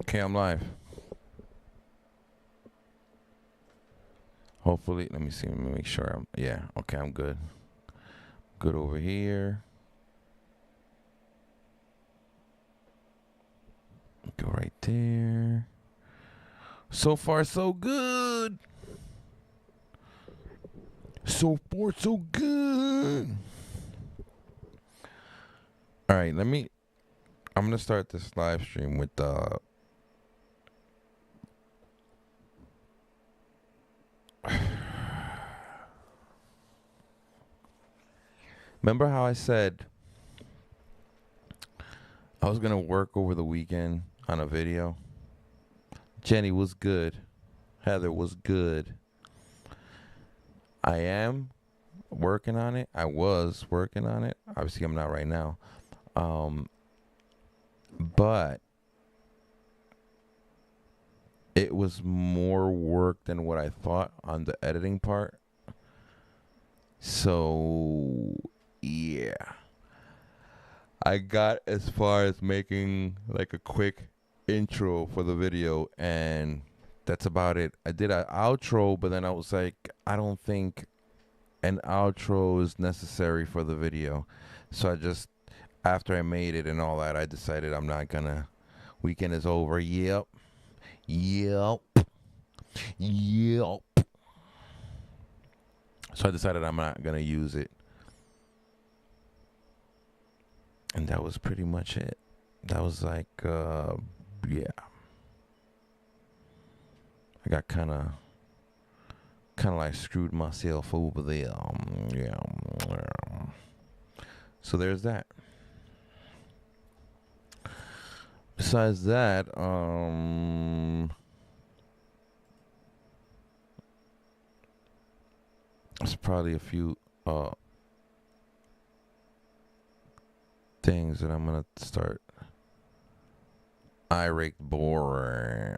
Okay, I'm live. Hopefully, let me see. Let me make sure. Yeah, okay, I'm good. Good over here. Go right there. So far, so good. So far, so good. All right, I'm gonna start this live stream with Remember how I said I was gonna work over the weekend on a video? Jenny was good. Heather was good. I am working on it. I was working on it. Obviously, I'm not right now. But it was more work than what I thought on the editing part. So, yeah. I got as far as making like a quick intro for the video, and that's about it. I did an outro, but then I was like, I don't think an outro is necessary for the video. So I just, after I made it and all that, I decided I'm not gonna. Weekend is over. Yep. Yep. Yep. So I decided I'm not gonna use it. And that was pretty much it. That was like, yeah. I got kind of like screwed myself over there. Yeah. So there's that. Besides that, there's probably a few things that I'm gonna start. I raked boring.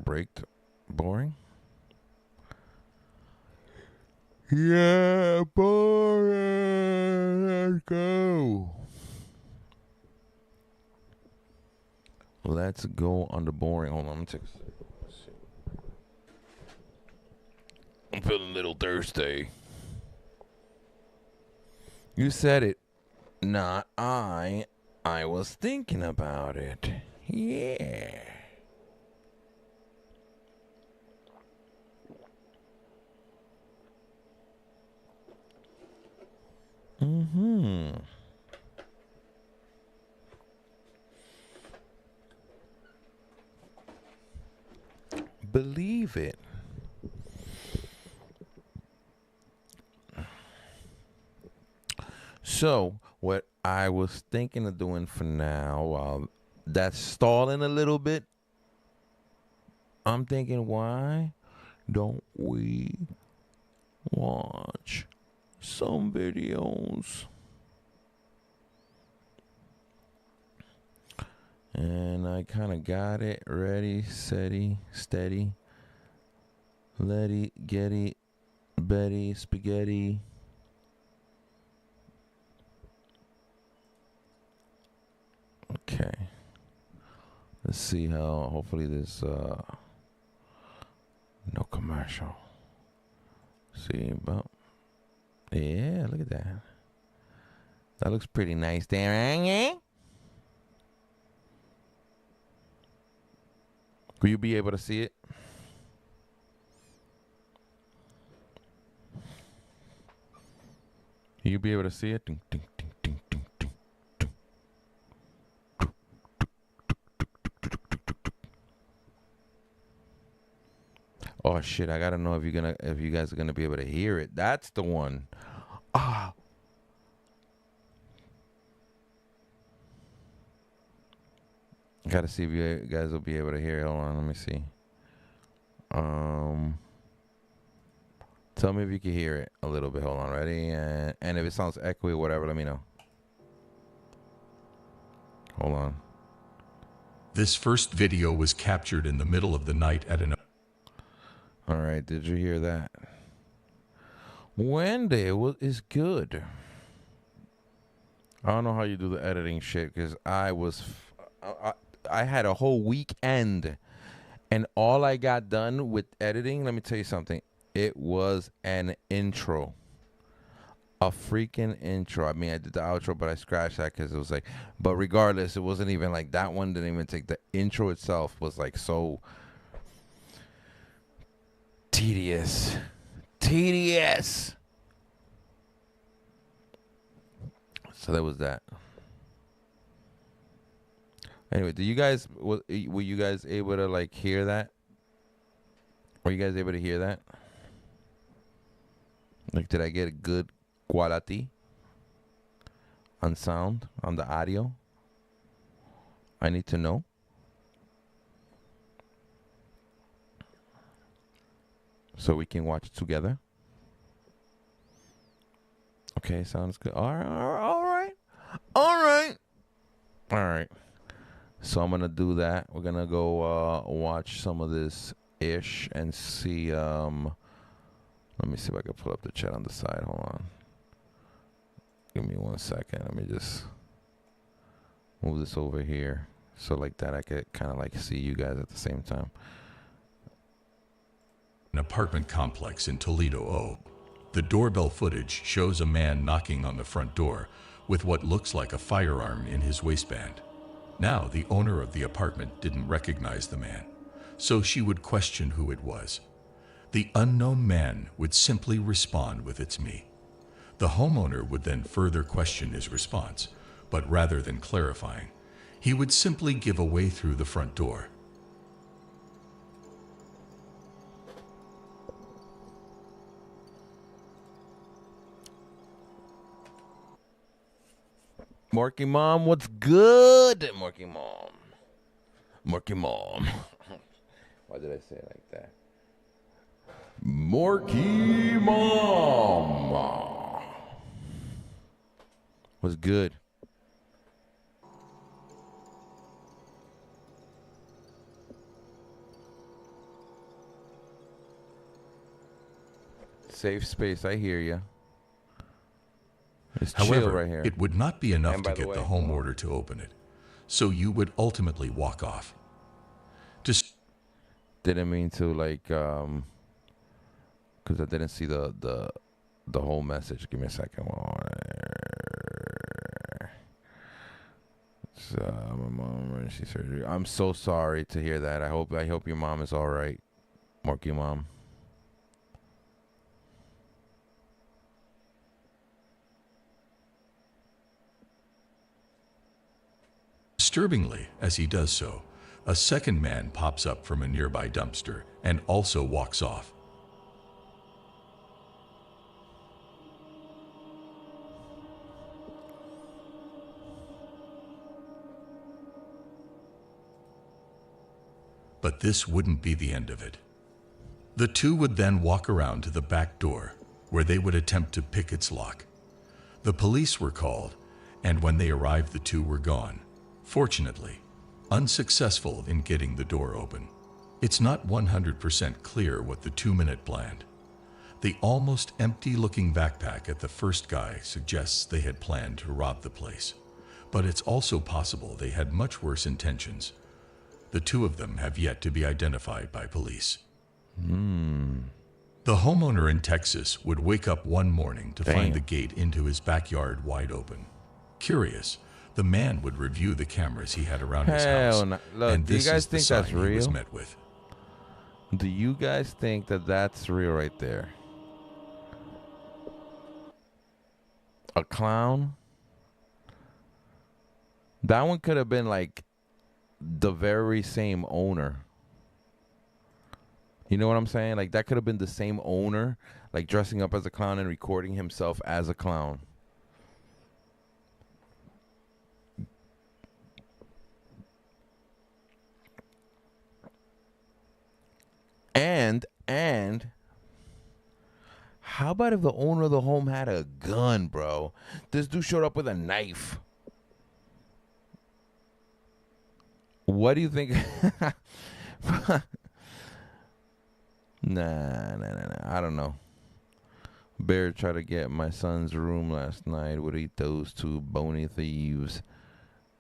Raked boring. Yeah, boring. Let's go. Let's go on the boring. Hold on, let me take a second. I'm feeling a little thirsty. You said it. Not I. I was thinking about it. Yeah. Mm-hmm. Believe it. So, what I was thinking of doing for now, while that's stalling a little bit, I'm thinking, why don't we watch some videos? And I kind of got it ready, steady, Letty, Getty, Betty, Spaghetti. Okay. Let's see how, hopefully this, no commercial. See about, yeah, look at that. That looks pretty nice there. Will you be able to see it? You'll be able to see it? Oh shit, I gotta know if you guys are gonna be able to hear it. That's the one. Ah. Gotta see if you guys will be able to hear it. Hold on, let me see. Tell me if you can hear it a little bit. Hold on, ready? And if it sounds echoey or whatever, let me know. Hold on. This first video was captured in the middle of the night at an... All right, did you hear that? Wendy is good. I don't know how you do the editing shit, because I was... I had a whole weekend, and all I got done with editing, let me tell you something. It was an intro. A freaking intro. I mean, I did the outro, but I scratched that because it was like, but regardless, it wasn't even like that one didn't even take the intro itself was like so tedious. Tedious. So that was that. Anyway, do you guys were you guys able to like hear that? Were you guys able to hear that? Like, did I get a good quality on sound on the audio? I need to know. So we can watch it together. Okay, sounds good. All right, all right, all right, all right. So I'm gonna do that. We're gonna go watch some of this ish and see. Let me see if I can pull up the chat on the side. Hold on. Give me 1 second. Let me just move this over here so like that I could kind of like see you guys at the same time. An apartment complex in Toledo, O. The doorbell footage shows a man knocking on the front door with what looks like a firearm in his waistband. Now, the owner of the apartment didn't recognize the man, so she would question who it was. The unknown man would simply respond with "It's me." The homeowner would then further question his response, but rather than clarifying, he would simply give away through the front door. Morky Mom, what's good? Morky Mom. Morky Mom. Why did I say it like that? Morky Mom. What's good? Safe space, I hear you. It's chill However, right here. it would not be enough And to by the get way, the home order to open it, so you would ultimately walk off. Didn't mean to like because I didn't see the whole message. Give me a second. My mom emergency surgery. I'm so sorry to hear that. I hope your mom is all right. Morky Mom. Disturbingly, as he does so, a second man pops up from a nearby dumpster and also walks off. But this wouldn't be the end of it. The two would then walk around to the back door, where they would attempt to pick its lock. The police were called, and when they arrived, the two were gone. Fortunately, unsuccessful in getting the door open. It's not 100% clear what the 2-minute planned. The almost empty-looking backpack at the first guy suggests they had planned to rob the place. But it's also possible they had much worse intentions. The two of them have yet to be identified by police. The homeowner in Texas would wake up one morning to find the gate into his backyard wide open. Curious, the man would review the cameras he had around his house, Look, and do you this guys is the think sign that's he was real? met with. Do you guys think that that's real right there? A clown? That one could have been like the very same owner. You know what I'm saying? Like that could have been the same owner, like dressing up as a clown and recording himself as a clown. And how about if the owner of the home had a gun, bro? This dude showed up with a knife. What do you think? Nah. I don't know. Bear tried to get my son's room last night. Would eat those two bony thieves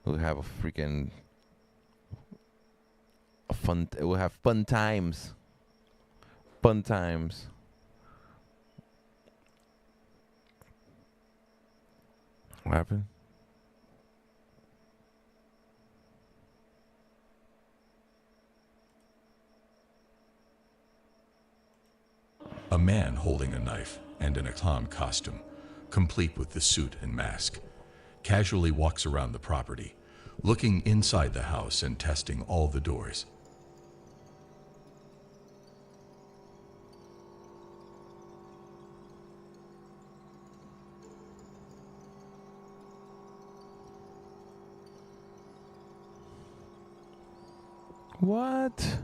who have a freaking fun. We'll have fun times. Fun times. What happened? A man holding a knife and in a clown costume, complete with the suit and mask, casually walks around the property, looking inside the house and testing all the doors. What?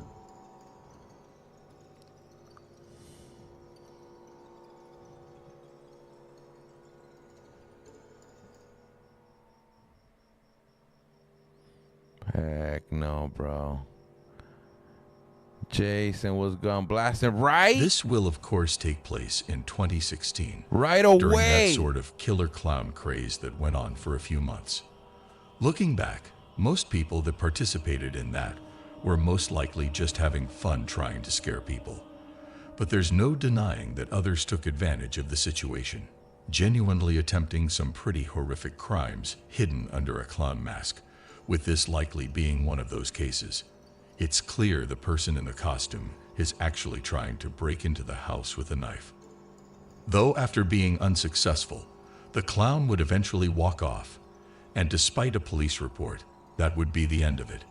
Heck no, bro. Jason was gone blasting right? This will, of course, take place in 2016. Right During that away. sort of killer clown craze that went on for a few months. Looking back, most people that participated in that were most likely just having fun trying to scare people. But there's no denying that others took advantage of the situation, genuinely attempting some pretty horrific crimes hidden under a clown mask, with this likely being one of those cases. It's clear the person in the costume is actually trying to break into the house with a knife. Though after being unsuccessful, the clown would eventually walk off, and despite a police report, that would be the end of it.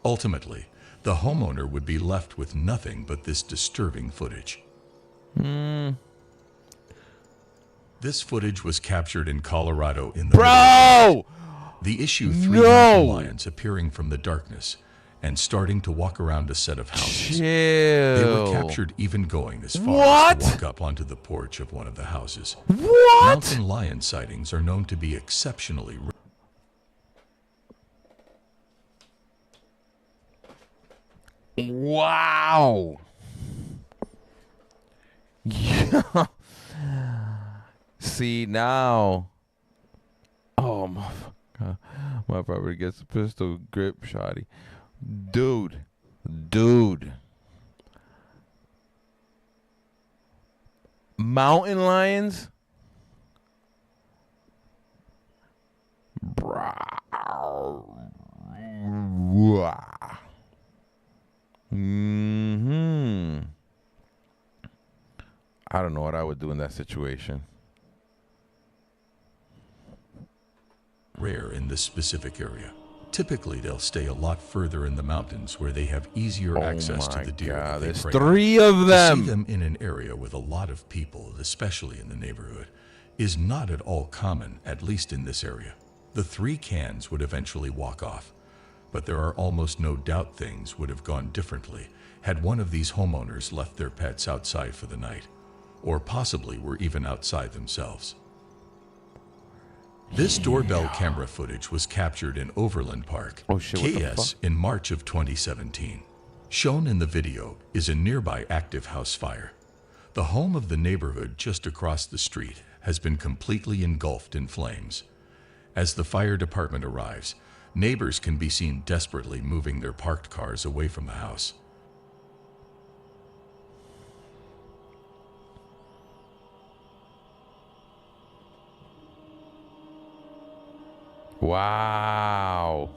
Ultimately, the homeowner would be left with nothing but this disturbing footage. This footage was captured in Colorado in the Bro! The issue, three No! mountain lions appearing from the darkness and starting to walk around a set of houses. Chill. They were captured even going as far What? as to walk up onto the porch of one of the houses. What? Mountain lion sightings are known to be exceptionally rare. Wow. Yeah. See now. Oh my God. My property gets a pistol grip shotty. Dude. Mountain lions? I don't know what I would do in that situation. Rare in this specific area. Typically, they'll stay a lot further in the mountains where they have easier access to the deer that they There's prey on. 3 of To them. see them in an area with a lot of people, especially in the neighborhood, is not at all common, at least in this area. The 3 cans would eventually walk off, but there are almost no doubt things would have gone differently had one of these homeowners left their pets outside for the night, or possibly were even outside themselves. This doorbell camera footage was captured in Overland Park, Oh, shit, what the KS, fuck? in March of 2017. Shown in the video is a nearby active house fire. The home of the neighborhood just across the street has been completely engulfed in flames. As the fire department arrives, neighbors can be seen desperately moving their parked cars away from the house. Wow.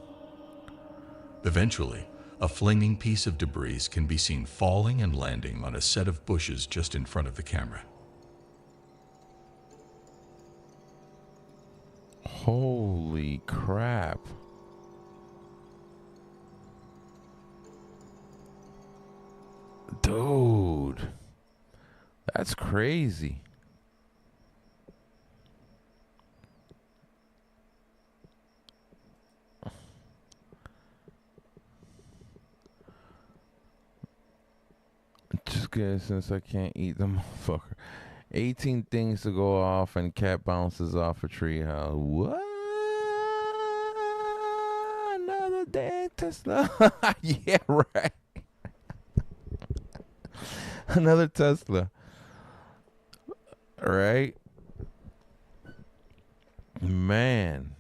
Eventually, a flinging piece of debris can be seen falling and landing on a set of bushes just in front of the camera. Holy crap. Dude. That's crazy. Just good since I can't eat the motherfucker. 18 things to go off and cat bounces off a treehouse. What? Another day Tesla. Yeah, right. Another Tesla. Right? Man.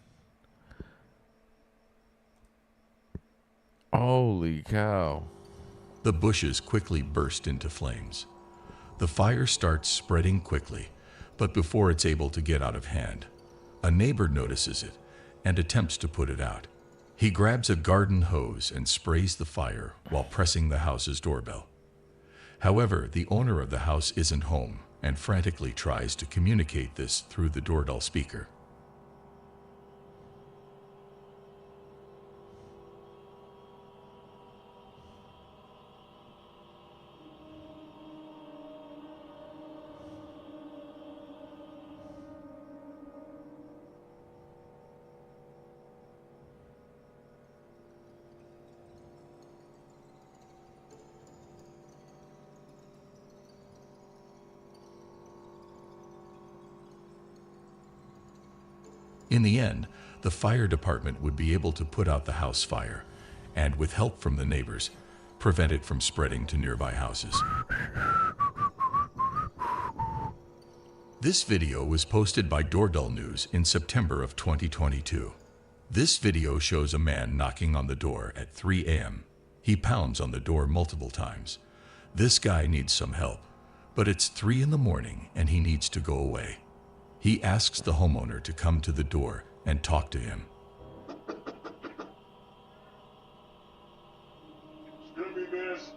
Holy cow. The bushes quickly burst into flames. The fire starts spreading quickly, but before it's able to get out of hand, a neighbor notices it and attempts to put it out. He grabs a garden hose and sprays the fire while pressing the house's doorbell. However, the owner of the house isn't home and frantically tries to communicate this through the doorbell speaker. In the end, the fire department would be able to put out the house fire and, with help from the neighbors, prevent it from spreading to nearby houses. This video was posted by Doorbell News in September of 2022. This video shows a man knocking on the door at 3 a.m. He pounds on the door multiple times. This guy needs some help, but it's 3 in the morning and he needs to go away. He asks the homeowner to come to the door and talk to him. Excuse me, miss.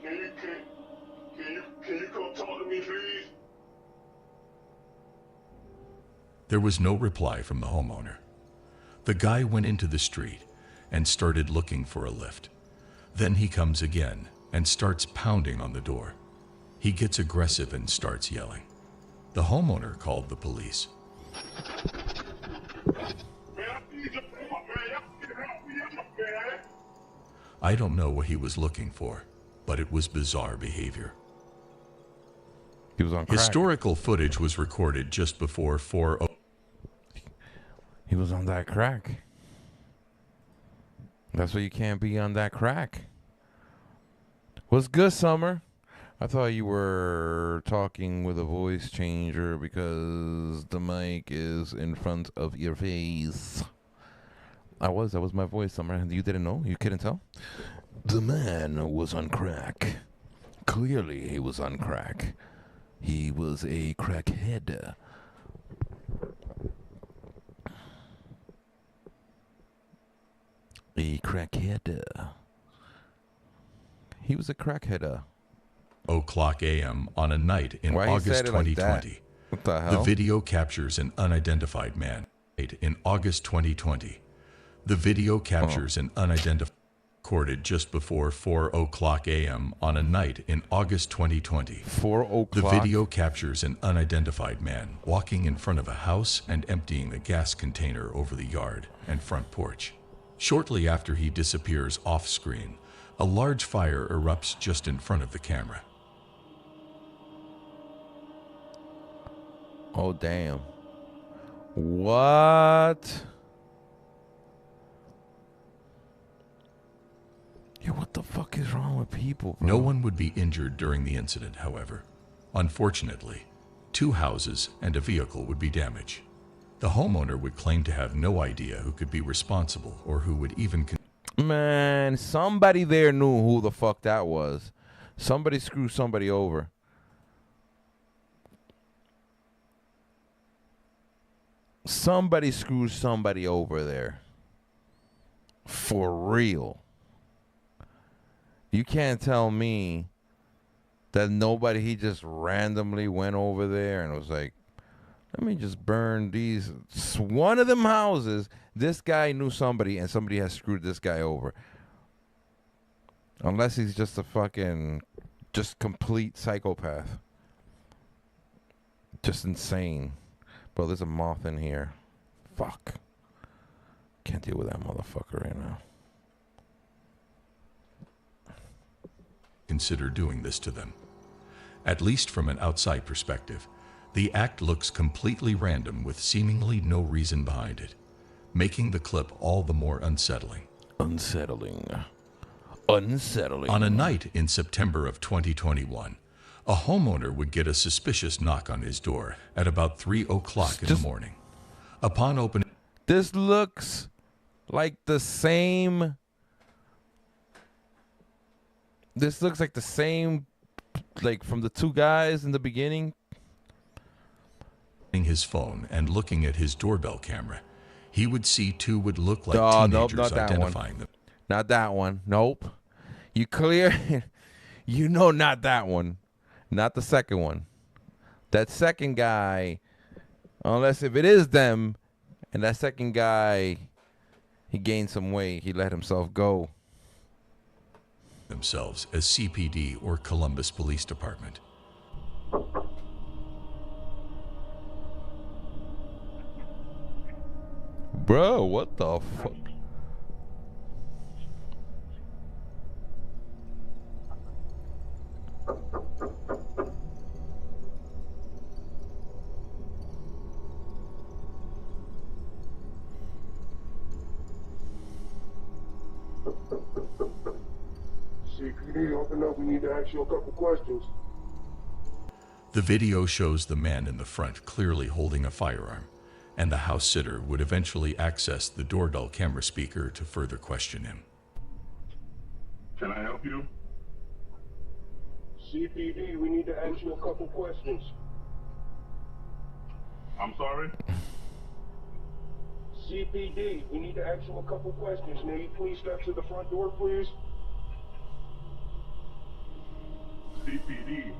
Can you come talk to me, please? There was no reply from the homeowner. The guy went into the street and started looking for a lift. Then he comes again and starts pounding on the door. He gets aggressive and starts yelling. The homeowner called the police. I don't know what he was looking for, but it was bizarre behavior. He was on crack. Historical footage was recorded just before 4:00. He was on that crack. That's why you can't be on that crack. What's good, Summer? I thought you were talking with a voice changer because the mic is in front of your face. That was my voice, Summer. You didn't know? You couldn't tell? The man was on crack. Clearly he was on crack. He was a crackhead. A crackhead. He was a crackhead. 0:00 a.m. on a night in Why August 2020. Like what the hell? The video captures an unidentified man. In August 2020, the video captures an unidentified recorded just before 4:00 a.m. on a night in August 2020. 4:00. The video captures an unidentified man walking in front of a house and emptying a gas container over the yard and front porch. Shortly after he disappears off screen, a large fire erupts just in front of the camera. Oh, damn. What? Yeah, what the fuck is wrong with people, bro? No one would be injured during the incident, however. Unfortunately, 2 houses and a vehicle would be damaged. The homeowner would claim to have no idea who could be responsible or who would even... Man, somebody there knew who the fuck that was. Somebody screwed somebody over. Somebody screwed somebody over there. For real. You can't tell me that nobody, he just randomly went over there and was like, let me just burn these. One of them houses, this guy knew somebody and somebody has screwed this guy over. Unless he's just a fucking, just complete psychopath. Just insane. Bro, there's a moth in here. Fuck. Can't deal with that motherfucker right now. Consider doing this to them. At least from an outside perspective, the act looks completely random with seemingly no reason behind it, making the clip all the more unsettling. Unsettling. On a night in September of 2021, a homeowner would get a suspicious knock on his door at about 3:00 in the morning. Upon opening... This looks like the same This looks like the same, like from the two guys in the beginning. His phone and looking at his doorbell camera, he would see two would look like Oh, nope, teenagers not that one. identifying them. Not that one. Nope. You clear? You know, not that one. Not the second one. That second guy, unless if it is them, and that second guy, he gained some weight. He let himself go. Themselves as CPD or Columbus Police Department. Bro, what the fuck? CPD, open up. We need to ask you a couple questions. The video shows the man in the front clearly holding a firearm, and the house sitter would eventually access the doorbell camera speaker to further question him. Can I help you? CPD, we need to ask you a couple questions. I'm sorry? CPD, we need to ask you a couple questions. May you please step to the front door, please? CPD.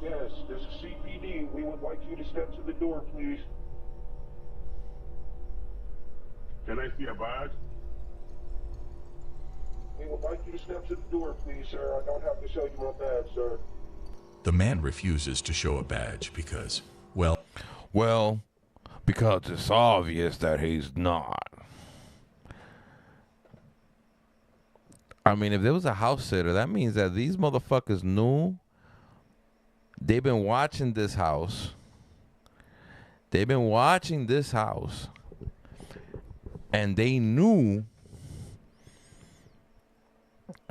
Yes, this is CPD. We would like you to step to the door, please. Can I see a badge? We would like you to step to the door, please, sir. I don't have to show you my badge, sir. The man refuses to show a badge because, well, because it's obvious that he's not. I mean, if there was a house sitter, that means that these motherfuckers knew. They've been watching this house. They've been watching this house. And they knew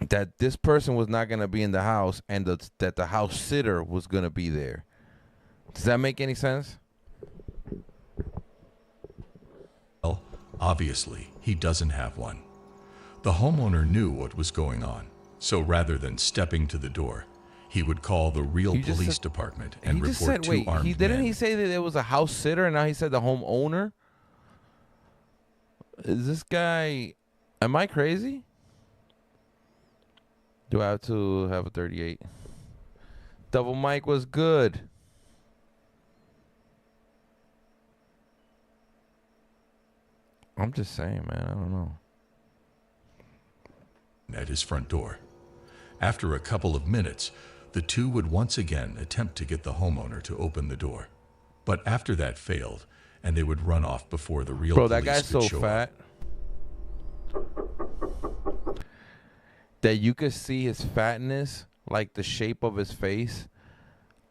that this person was not going to be in the house and that the house sitter was going to be there. Does that make any sense? obviously he doesn't have one. The homeowner knew what was going on, so rather than stepping to the door, he would call the real police department and report two armed men. Didn't he say that there was a house sitter and now he said the homeowner? Is this guy, am I crazy? Do I have to have a 38? Double mic was good. I'm just saying, man. I don't know. At his front door. After a couple of minutes, the two would once again attempt to get the homeowner to open the door. But after that failed, and they would run off before the real police that guy's could so show fat that you could see his fatness, like the shape of his face,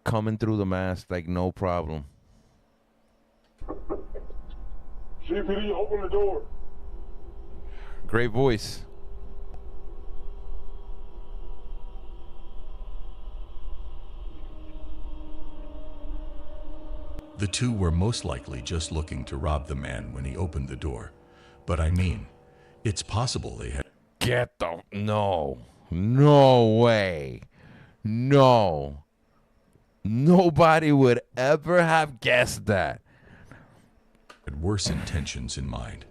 coming through the mask, like no problem. CPD, open the door. Great voice. The two were most likely just looking to rob the man when he opened the door. But I mean, it's possible they had... No way. No. Nobody would ever have guessed that. worse intentions in mind.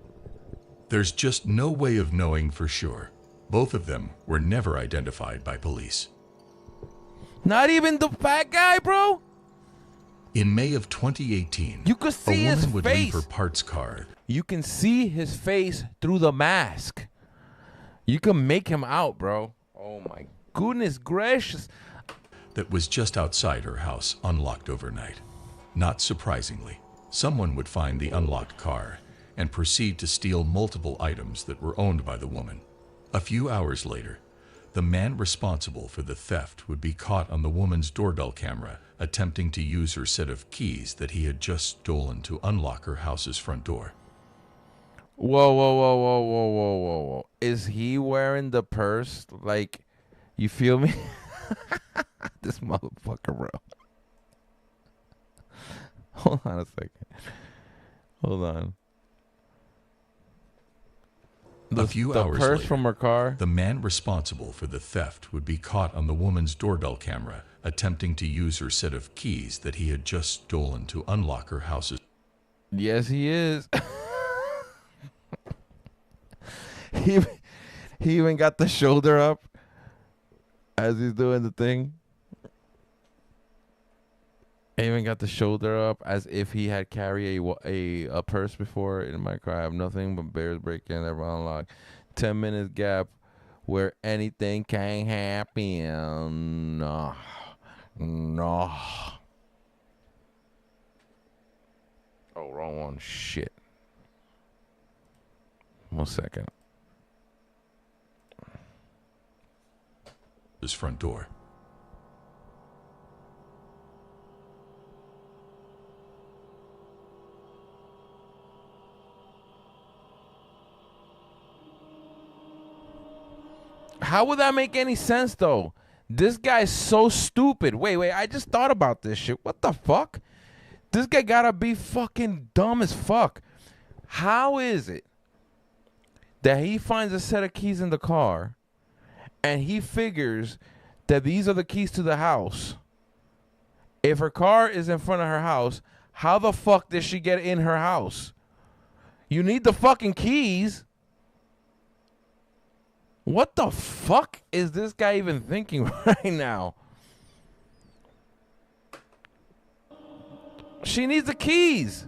There's just no way of knowing for sure. Both of them were never identified by police. Not even the fat guy, bro? In May of 2018, you could see a woman his would face. leave her parts car. You can see his face through the mask. You can make him out, bro. Oh my goodness gracious. That was just outside her house, unlocked overnight. Not surprisingly, someone would find the unlocked car and proceed to steal multiple items that were owned by the woman. A few hours later, the man responsible for the theft would be caught on the woman's doorbell camera attempting to use her set of keys that he had just stolen to unlock her house's front door. Whoa. Is he wearing the purse? Like, you feel me? This motherfucker, bro. Hold on a second. Hold on. A few the hours purse later, from her car. the man responsible for the theft would be caught on the woman's doorbell camera attempting to use her set of keys that he had just stolen to unlock her house's. Yes, he is. he he even got the shoulder up as he's doing the thing. He even got the shoulder up as if he had carried a purse before. In my car, I have nothing but bears breaking, everyone unlocked. 10 minutes gap where anything can happen. No. No. Oh, wrong one. Shit. 1 second. His front door. How would that make any sense, though? This guy's so stupid. Wait, I just thought about this shit. What the fuck? This guy gotta be fucking dumb as fuck. How is it that he finds a set of keys in the car and he figures that these are the keys to the house? If her car is in front of her house, how the fuck did she get in her house? You need the fucking keys. What the fuck is this guy even thinking right now? She needs the keys.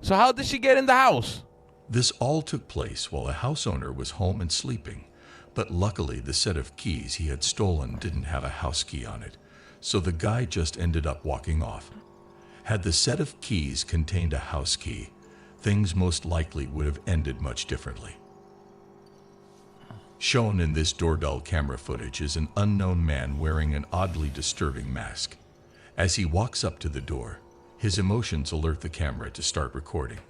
So how did she get in the house? This all took place while the house owner was home and sleeping, but luckily the set of keys he had stolen didn't have a house key on it, so the guy just ended up walking off. Had the set of keys contained a house key, things most likely would have ended much differently. Shown in this doorbell camera footage is an unknown man wearing an oddly disturbing mask. As he walks up to the door, his emotions alert the camera to start recording.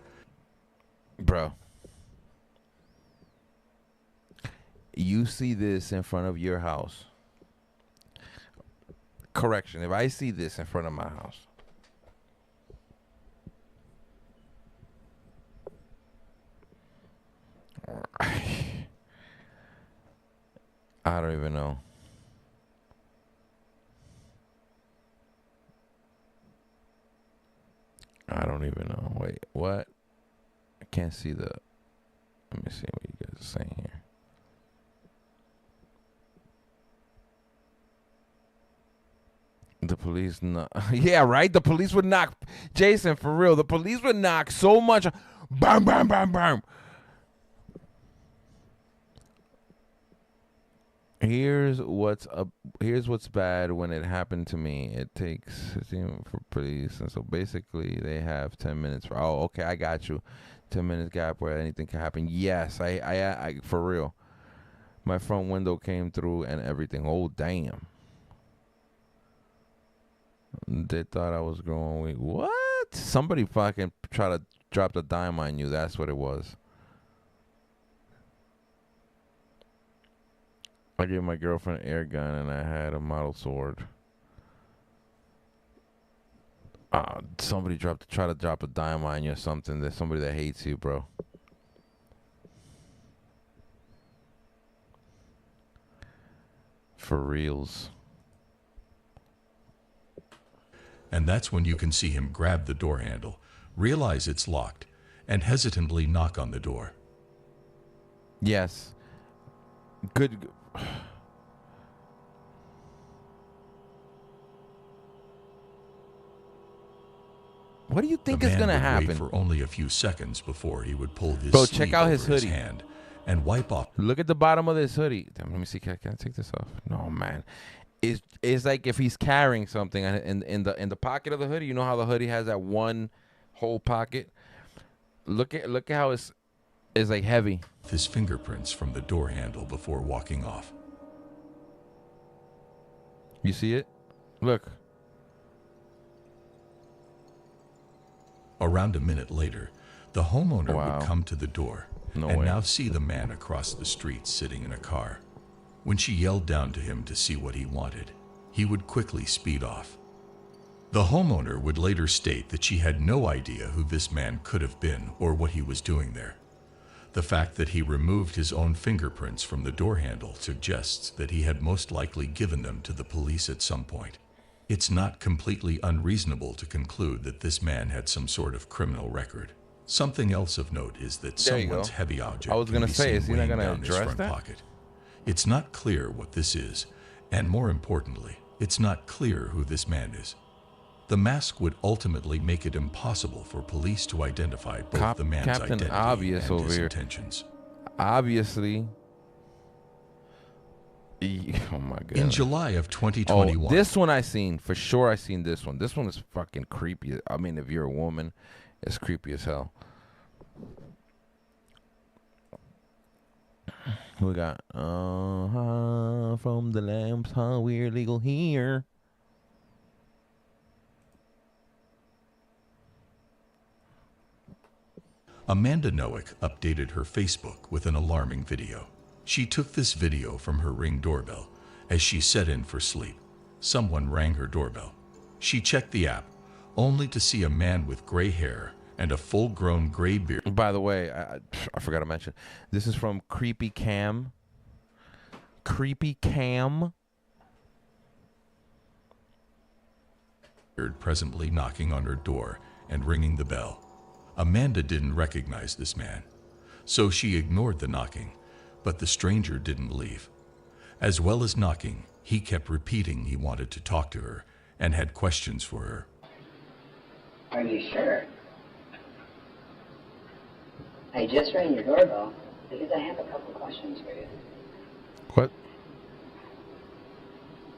Bro, you see this in front of your house. Correction, if I see this in front of my house, I don't even know. I don't even know. Wait, what? I can't see the... Let me see what you guys are saying here. The police knock... Yeah, right? The police would knock... Jason, for real. The police would knock so much... Bam, bam, bam, bam. Here's what's bad when it happened to me. It takes 15 for police, and so basically they have 10 minutes. Oh, okay, I got you. 10 minutes gap where anything can happen. Yes, I for real. My front window came through and everything. Oh, damn. They thought I was going weak. What? Somebody fucking try to drop the dime on you. That's what it was. I gave my girlfriend an air gun and I had a model sword. Somebody try to drop a dime on you or something. There's somebody that hates you, bro. For reals. And that's when you can see him grab the door handle, realize it's locked, and hesitantly knock on the door. Yes. Good. What do you think is gonna happen? Wait for only a few seconds before he would pull his Bro, sleeve check out over his hoodie. hand and wipe off. Look at the bottom of this hoodie. Damn, let me see. Can I take this off? No, man. It's like if he's carrying something in the pocket of the hoodie. You know how the hoodie has that one whole pocket. Look at how it's like heavy. His fingerprints from the door handle before walking off. You see it? Look. Around a minute later, the homeowner Wow. would come to the door No and way. now see the man across the street sitting in a car. When she yelled down to him to see what he wanted, he would quickly speed off. The homeowner would later state that she had no idea who this man could have been or what he was doing there. The fact that he removed his own fingerprints from the door handle suggests that he had most likely given them to the police at some point. It's not completely unreasonable to conclude that this man had some sort of criminal record. Something else of note is that There you someone's go. heavy object I was can gonna be say, seen is he not weighing gonna down his address front that? pocket. It's not clear what this is, and more importantly, it's not clear who this man is. The mask would ultimately make it impossible for police to identify both the man's Captain identity Obvious and over his here. intentions. Obviously. Oh my god. In July of Oh, 2021, this one I seen. For sure I seen this one. This one is fucking creepy. I mean, if you're a woman, it's creepy as hell. We got from the lamps, we're legal here. Amanda Noack updated her Facebook with an alarming video. She took this video from her Ring doorbell as she set in for sleep. Someone rang her doorbell. She checked the app, only to see a man with gray hair and a full-grown gray beard. By the way, I forgot to mention, this is from Creepy Cam. Creepy Cam. Presently knocking on her door and ringing the bell. Amanda didn't recognize this man, so she ignored the knocking, but the stranger didn't leave. As well as knocking, he kept repeating he wanted to talk to her and had questions for her. Are you sure? I just rang your doorbell because I have a couple questions for you. What?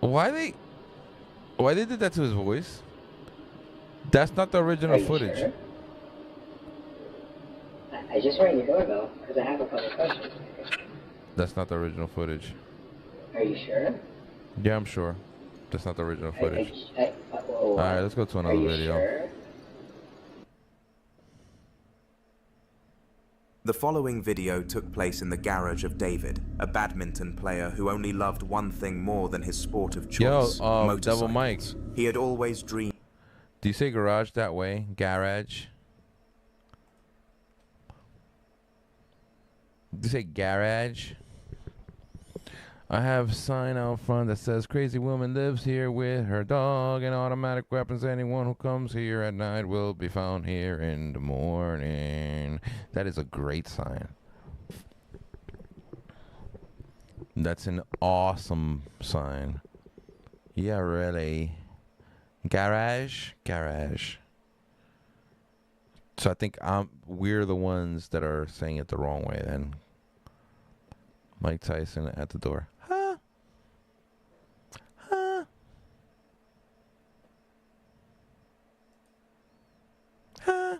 Why they did that to his voice? That's not the Are original you footage. sure? I just rang your doorbell because I have a couple questions for you. That's not the original footage. Are you sure? Yeah, I'm sure. That's not the original footage. All right, let's go to Are another you video. sure? The following video took place in the garage of David, a badminton player who only loved one thing more than his sport of choice, Devil Mike. motorcycles. He had always dreamed. Do you say garage that way? Garage? Do you say garage? I have a sign out front that says crazy woman lives here with her dog and automatic weapons. Anyone who comes here at night will be found here in the morning. That is a great sign. That's an awesome sign. Yeah, really. Garage? Garage. So I think we're the ones that are saying it the wrong way then. Mike Tyson at the door. Huh? Huh? Huh?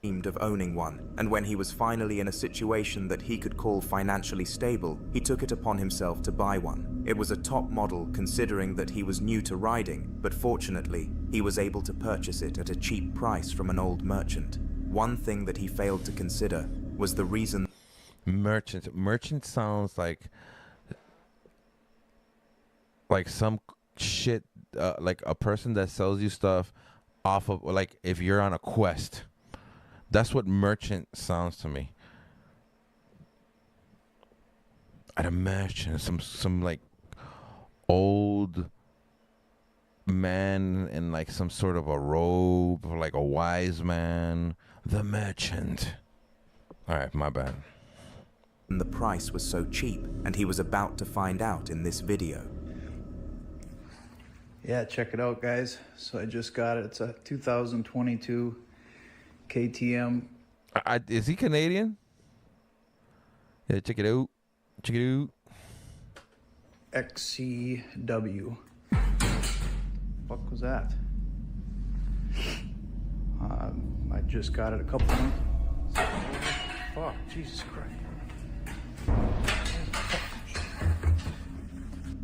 Dreamed of owning one, and when he was finally in a situation that he could call financially stable, he took it upon himself to buy one. It was a top model considering that he was new to riding, but fortunately, he was able to purchase it at a cheap price from an old merchant. One thing that he failed to consider was the reason. Merchant sounds like some shit, like a person that sells you stuff off of, like if you're on a quest. That's what merchant sounds to me. I'd imagine some like old man in like some sort of a robe, like a wise man. The merchant. All right, my bad. The price was so cheap, and he was about to find out in this video. Yeah, check it out, guys. So I just got it. It's a 2022 KTM. Is he Canadian? Yeah, check it out. Check it out. XCW. Fuck was that? I just got it a couple months. Fuck, Jesus Christ.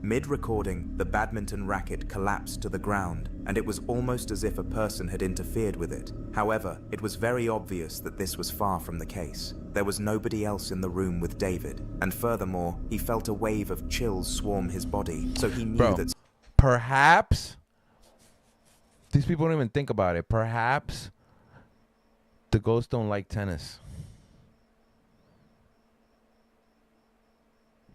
Mid-recording, the badminton racket collapsed to the ground, and it was almost as if a person had interfered with it. However, it was very obvious that this was far from the case. There was nobody else in the room with David, and furthermore, he felt a wave of chills swarm his body, so he knew that... Perhaps, these people don't even think about it, perhaps the ghosts don't like tennis.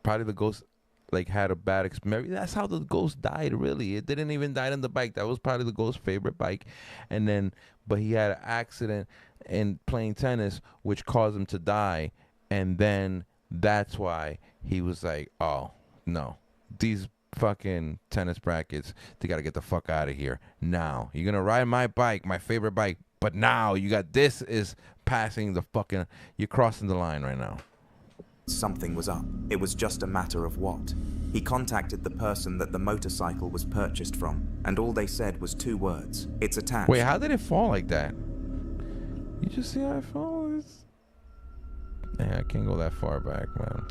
probably the ghost like had a bad experience. That's how the ghost died. Really, it didn't even die on the bike. That was probably the ghost's favorite bike, and then but he had an accident in playing tennis, which caused him to die, and then that's why he was like, oh no, these fucking tennis brackets, they gotta get the fuck out of here now. You're gonna ride my bike, my favorite bike, but now you got this is passing the fucking, you're crossing the line right now. Something was up. It was just a matter of what. He contacted the person that the motorcycle was purchased from, and all they said was 2 words. It's attached. Wait, how did it fall like that? You just see how it falls? Yeah, I can't go that far back, man.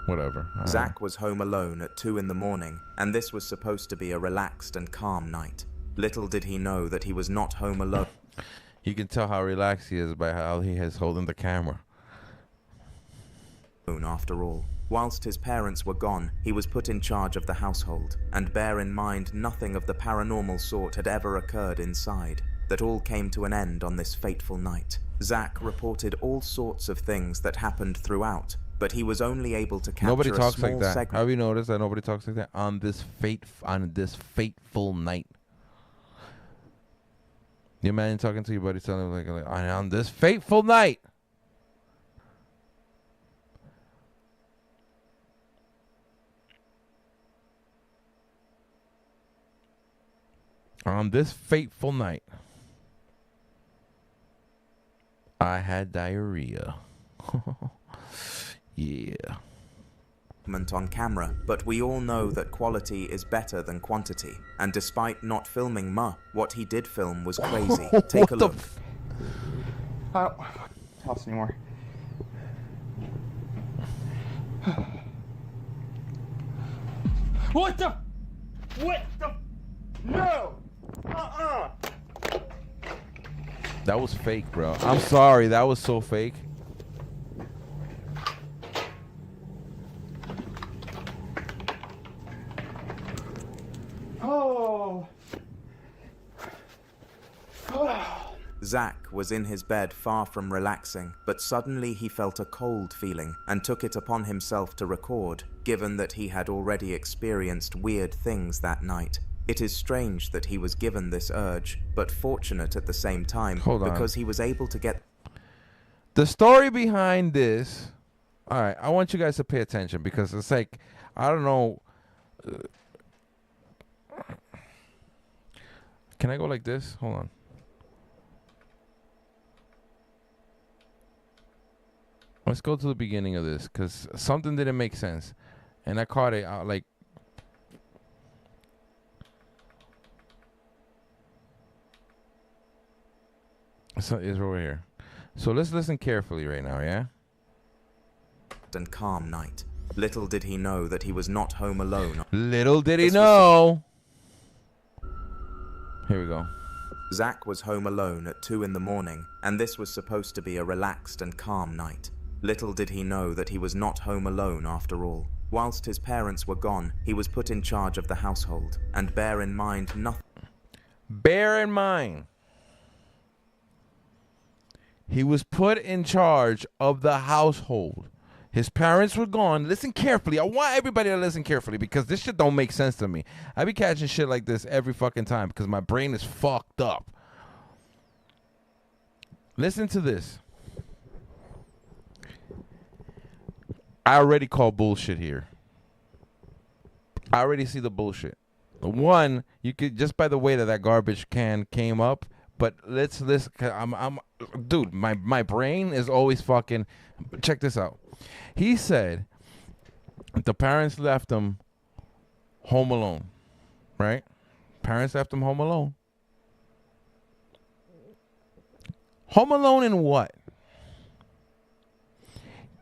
Whatever. Zach was home alone at 2 in the morning, and this was supposed to be a relaxed and calm night. Little did he know that he was not home alone. You can tell how relaxed he is by how he is holding the camera. After all, whilst his parents were gone, he was put in charge of the household, and bear in mind nothing of the paranormal sort had ever occurred inside. That all came to an end on this fateful night. Zach reported all sorts of things that happened throughout, but he was only able to capture Nobody talks a small like that. segment. Have you noticed that nobody talks like that on this fateful night? You imagine talking to your buddy, telling him like on this fateful night. On this fateful night, I had diarrhea. Yeah. On camera, but we all know that quality is better than quantity. And despite not filming what he did film was crazy. Take a look. I don't toss anymore. What the? No! That was fake, bro. I'm sorry. That was so fake. Oh. Zach was in his bed far from relaxing, but suddenly he felt a cold feeling and took it upon himself to record, given that he had already experienced weird things that night. It is strange that he was given this urge, but fortunate at the same time, because he was able to get... The story behind this... Alright, I want you guys to pay attention, because it's like, I don't know... Can I go like this? Hold on. Let's go to the beginning of this, because something didn't make sense. And I caught it out like... So it's over here. So let's listen carefully right now, yeah? And calm night. Little did he know that he was not home alone. Little did he know. Here we go. Zach was home alone at 2 in the morning, and this was supposed to be a relaxed and calm night. Little did he know that he was not home alone after all. Whilst his parents were gone, he was put in charge of the household, and bear in mind nothing. Bear in mind, he was put in charge of the household. His parents were gone. Listen carefully. I want everybody to listen carefully because this shit don't make sense to me. I be catching shit like this every fucking time because my brain is fucked up. Listen to this. I already call bullshit here. I already see the bullshit. One, you could just by the way that garbage can came up. But let's dude, my brain is always fucking. Check this out. He said the parents left him home alone, right? Parents left him home alone. Home alone in what?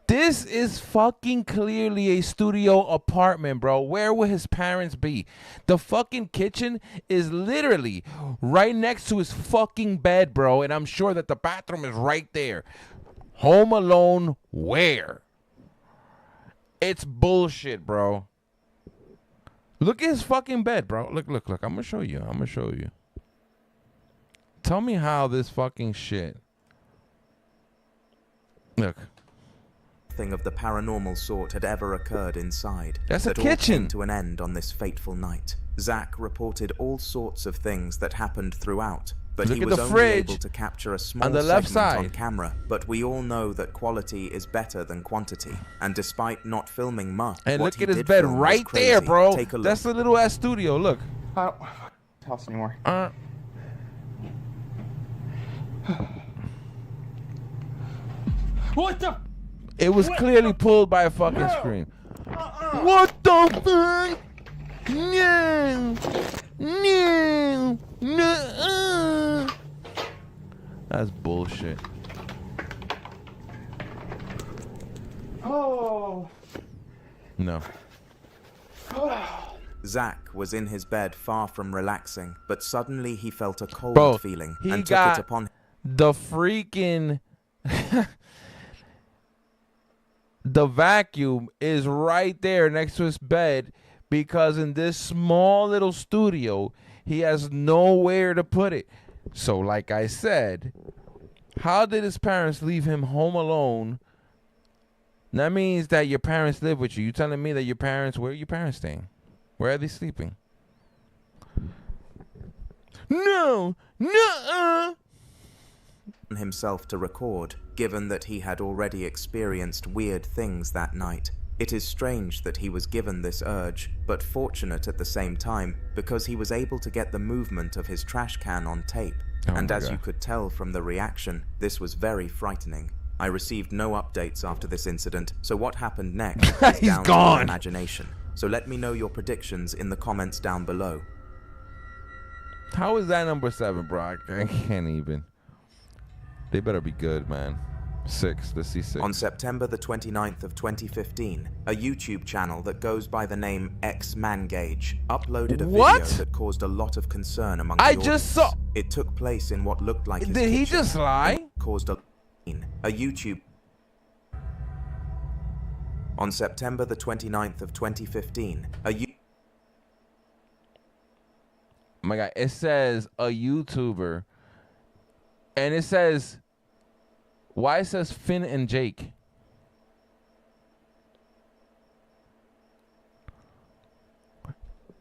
This is fucking clearly a studio apartment, bro. Where would his parents be? The fucking kitchen is literally right next to his fucking bed, bro. And I'm sure that the bathroom is right there. Home alone where? It's bullshit, bro. Look at his fucking bed, bro. Look. I'm gonna show you. Tell me how this fucking shit. Look. nothing of the paranormal sort had ever occurred inside. That's a that all came kitchen. to an end on this fateful night. Zach reported all sorts of things that happened throughout, but Look he at was the only fridge able to capture a small on the left segment on side. camera. But we all know that quality is better than quantity, and despite not filming much, And what look he at his did bed film was right crazy. there, bro. Take a look. That's the little ass studio. Look. I don't toss anymore. What the? It was clearly pulled by a fucking screen. What the fuck? No. No. No. That's bullshit. Oh. No. Zach was in his bed far from relaxing, but suddenly he felt a cold Bro, feeling he and took got it upon the freaking the vacuum is right there next to his bed, because in this small little studio he has nowhere to put it. So like I said, how did his parents leave him home alone? That means that your parents live with you. You telling me that your parents, where are your parents staying? Where are they sleeping? No. himself to record, given that he had already experienced weird things that night. It is strange that he was given this urge, but fortunate at the same time, because he was able to get the movement of his trash can on tape. And as you could tell from the reaction, this was very frightening. I received no updates after this incident, so what happened next is He's down to gone. your imagination. So let me know your predictions in the comments down below. How is that number 7, bro? I can't even. They better be good, man. 6. Let's see 6. On September the 29th of 2015, a YouTube channel that goes by the name XManGage uploaded a What? video that caused a lot of concern among the I audience. just saw. It took place in what looked like his Did he kitchen just lie? and caused a YouTube. On September the 29th of 2015, Oh my God, it says a YouTuber, and it says, why it says Finn and Jake?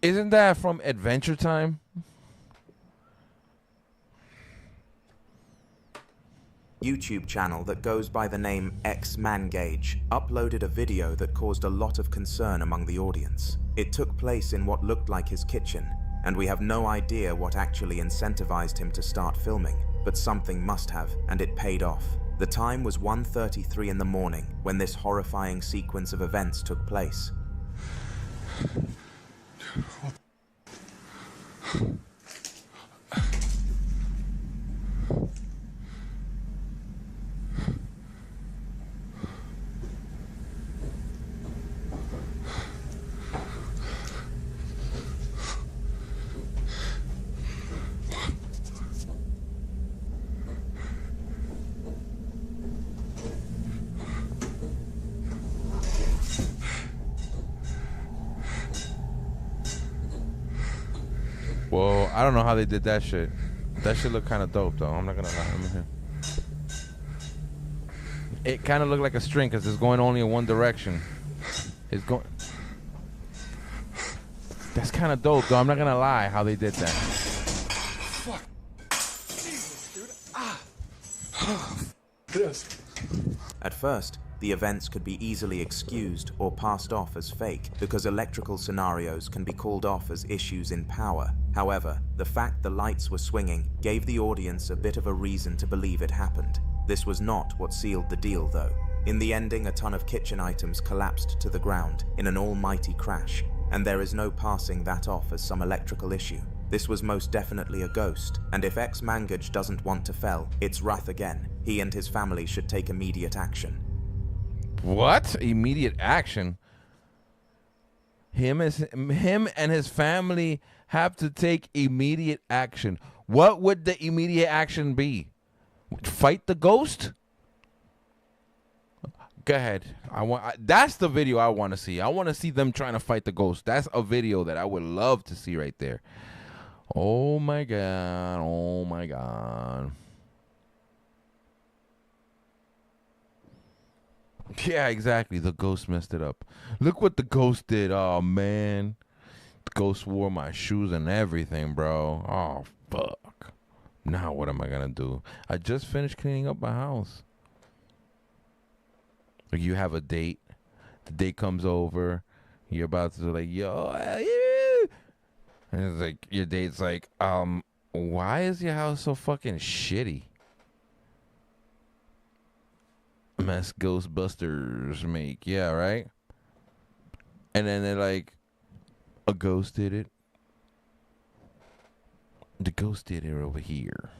Isn't that from Adventure Time? YouTube channel that goes by the name XManGage uploaded a video that caused a lot of concern among the audience. It took place in what looked like his kitchen, and we have no idea what actually incentivized him to start filming, but something must have, and it paid off. The time was 1:33 in the morning when this horrifying sequence of events took place. Whoa, I don't know how they did that shit. That shit looked kind of dope, though. I'm not gonna lie. Let me hear. It kind of looked like a string because it's going only in one direction. It's going. That's kind of dope, though. I'm not gonna lie how they did that. Fuck. Jesus, dude. Ah. This. At first, the events could be easily excused or passed off as fake because electrical scenarios can be called off as issues in power. However, the fact the lights were swinging gave the audience a bit of a reason to believe it happened. This was not what sealed the deal, though. In the ending, a ton of kitchen items collapsed to the ground in an almighty crash, and there is no passing that off as some electrical issue. This was most definitely a ghost, and if XManGage doesn't want to fell its wrath again, he and his family should take immediate action. What? Immediate action? Him and his family have to take immediate action. What would the immediate action be? Fight the ghost? Go ahead. That's the video I want to see. I want to see them trying to fight the ghost. That's a video that I would love to see right there. Oh my God. Oh my God. Yeah, exactly. The ghost messed it up. Look what the ghost did. Oh, man. The ghost wore my shoes and everything, bro. Oh, fuck. Now what am I going to do? I just finished cleaning up my house. Like, you have a date. The date comes over. You're about to like, yo, yeah. And it's like, your date's like, why is your house so fucking shitty? Mess Ghostbusters make. Yeah, right? And then they're like, a ghost did it. The ghost did it over here.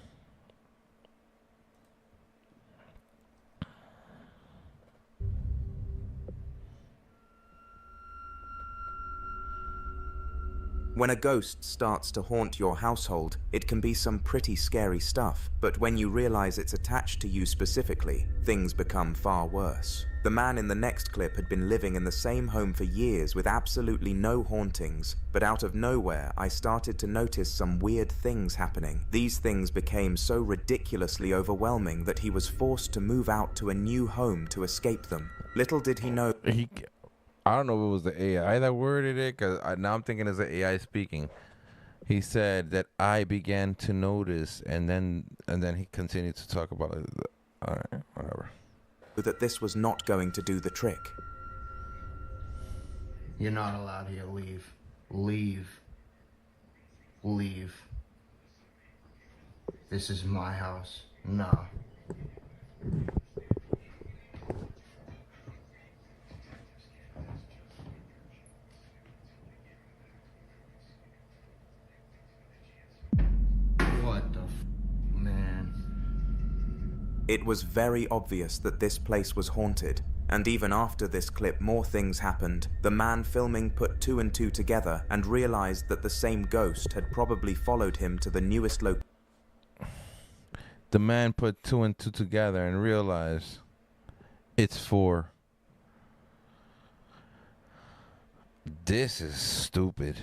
When a ghost starts to haunt your household, it can be some pretty scary stuff, but when you realize it's attached to you specifically, things become far worse. The man in the next clip had been living in the same home for years with absolutely no hauntings, but out of nowhere, I started to notice some weird things happening. These things became so ridiculously overwhelming that he was forced to move out to a new home to escape them. Little did he know... I don't know if it was the AI that worded it, because now I'm thinking it's the AI speaking. He said that I began to notice, and then he continued to talk about it. All right, whatever. That this was not going to do the trick. You're not allowed here. Leave. Leave. Leave. This is my house. No. It was very obvious that this place was haunted, and even after this clip more things happened. The man filming put 2 and 2 together and realized that the same ghost had probably followed him to the newest location. The man put 2 and 2 together and realized it's 4. This is stupid.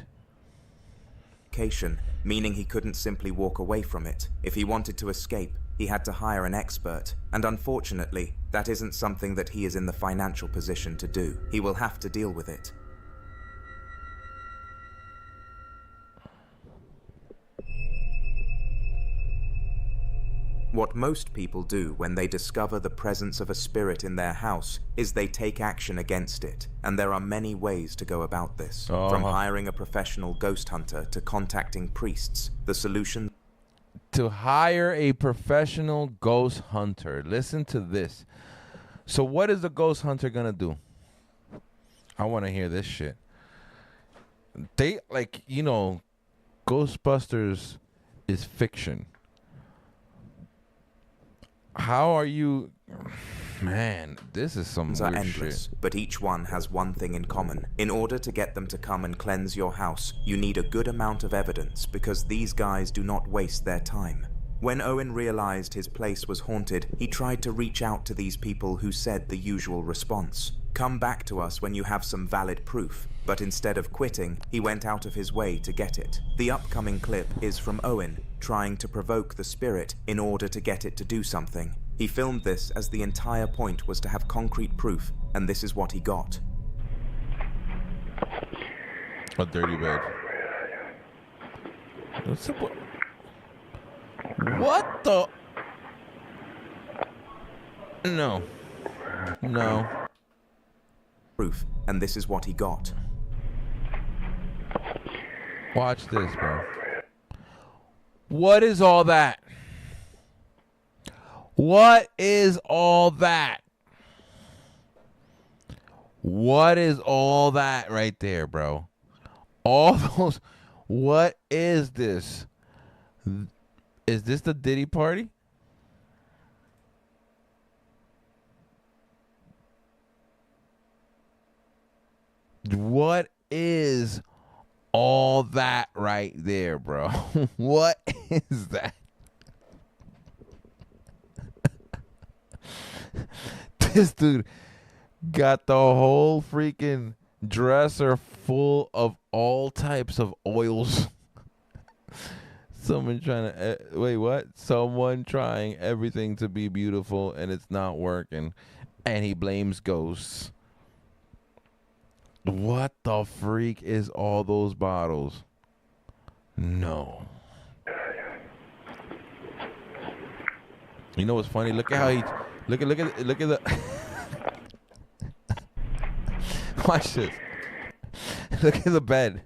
Meaning he couldn't simply walk away from it. If he wanted to escape, he had to hire an expert, and unfortunately, that isn't something that he is in the financial position to do. He will have to deal with it. What most people do when they discover the presence of a spirit in their house is they take action against it, and there are many ways to go about this. From hiring a professional ghost hunter to contacting priests, the solution... To hire a professional ghost hunter. Listen to this. So what is a ghost hunter gonna do? I want to hear this shit. They, like, you know, Ghostbusters is fiction. How are you... Man, this is some weird endless, shit. But each one has one thing in common. In order to get them to come and cleanse your house, you need a good amount of evidence, because these guys do not waste their time. When Owen realized his place was haunted, he tried to reach out to these people who said the usual response. Come back to us when you have some valid proof. But instead of quitting, he went out of his way to get it. The upcoming clip is from Owen, trying to provoke the spirit in order to get it to do something. He filmed this as the entire point was to have concrete proof, and this is what he got. A dirty bed. What the? No. No. Proof, and this is what he got. Watch this, bro. What is all that? What is all that? What is all that right there, bro? All those. What is this? Is this the Diddy party? What is all that right there, bro? What is that? This dude got the whole freaking dresser full of all types of oils. Someone trying to wait, what? Someone trying everything to be beautiful and it's not working. and he blames ghosts. What the freak is all those bottles? No. You know what's funny? Look at how he look at the watch this. Look at the bed.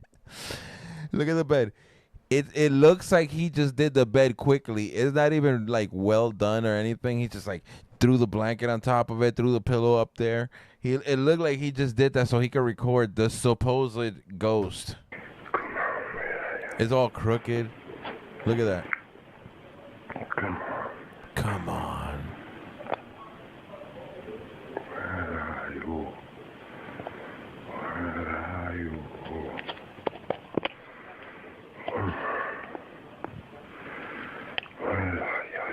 Look at the bed. It looks like he just did the bed quickly. It's not even like well done or anything. He just like threw the blanket on top of it, threw the pillow up there. It looked like he just did that so he could record the supposed ghost. It's all crooked. Look at that. Come on. Where are you? Where are you? Where are you?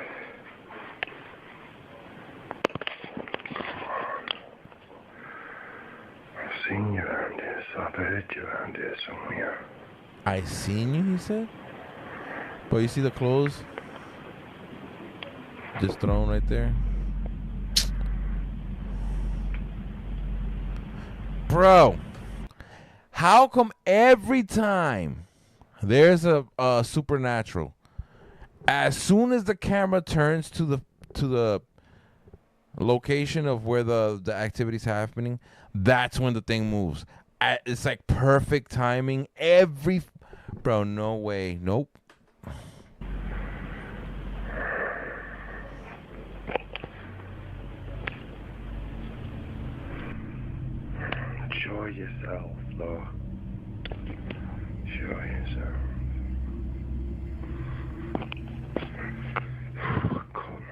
I've seen you around here, so I've heard you around here somewhere. I seen you, he said. But you see the clothes? Just thrown right there. Bro, how come every time there's a supernatural, as soon as the camera turns to the location of where the activity's happening, that's when the thing moves? It's like perfect timing. Bro, no way. Nope. Show yourself, though. Show yourself. Come.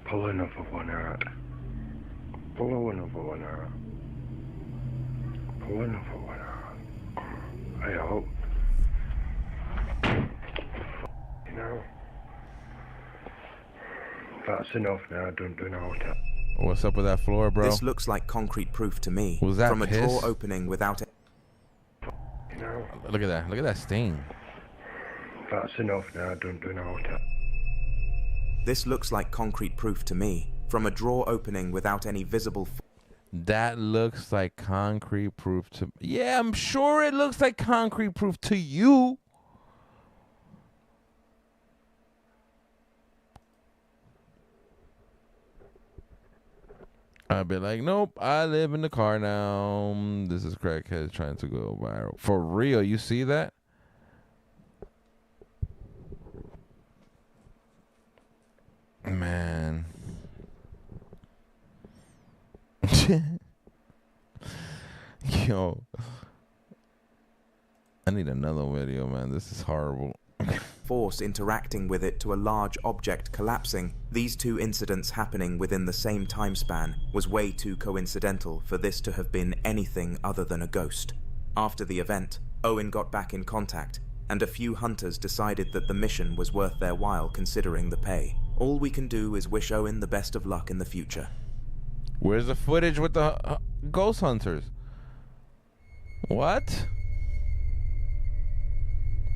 Pull another one out. Pull another one out. Pull another one out. I hope. You know. That's enough now. Don't do no that. What's up with that floor, bro? This looks like concrete proof to me. Was that from a piss? drawer opening without it. You know. Look at that. Look at that stain. That's enough now. Don't do no that. This looks like concrete proof to me. From a drawer opening without any visible. That looks like concrete proof to... Yeah, I'm sure it looks like concrete proof to you. I'd be like, nope, I live in the car now. This is crackhead trying to go viral. For real, you see that? Man. Yo. I need another video, man. This is horrible. Force interacting with it to a large object collapsing, these two incidents happening within the same time span was way too coincidental for this to have been anything other than a ghost. After the event, Owen got back in contact, and a few hunters decided that the mission was worth their while considering the pay. All we can do is wish Owen the best of luck in the future. Where's the footage with the ghost hunters? What?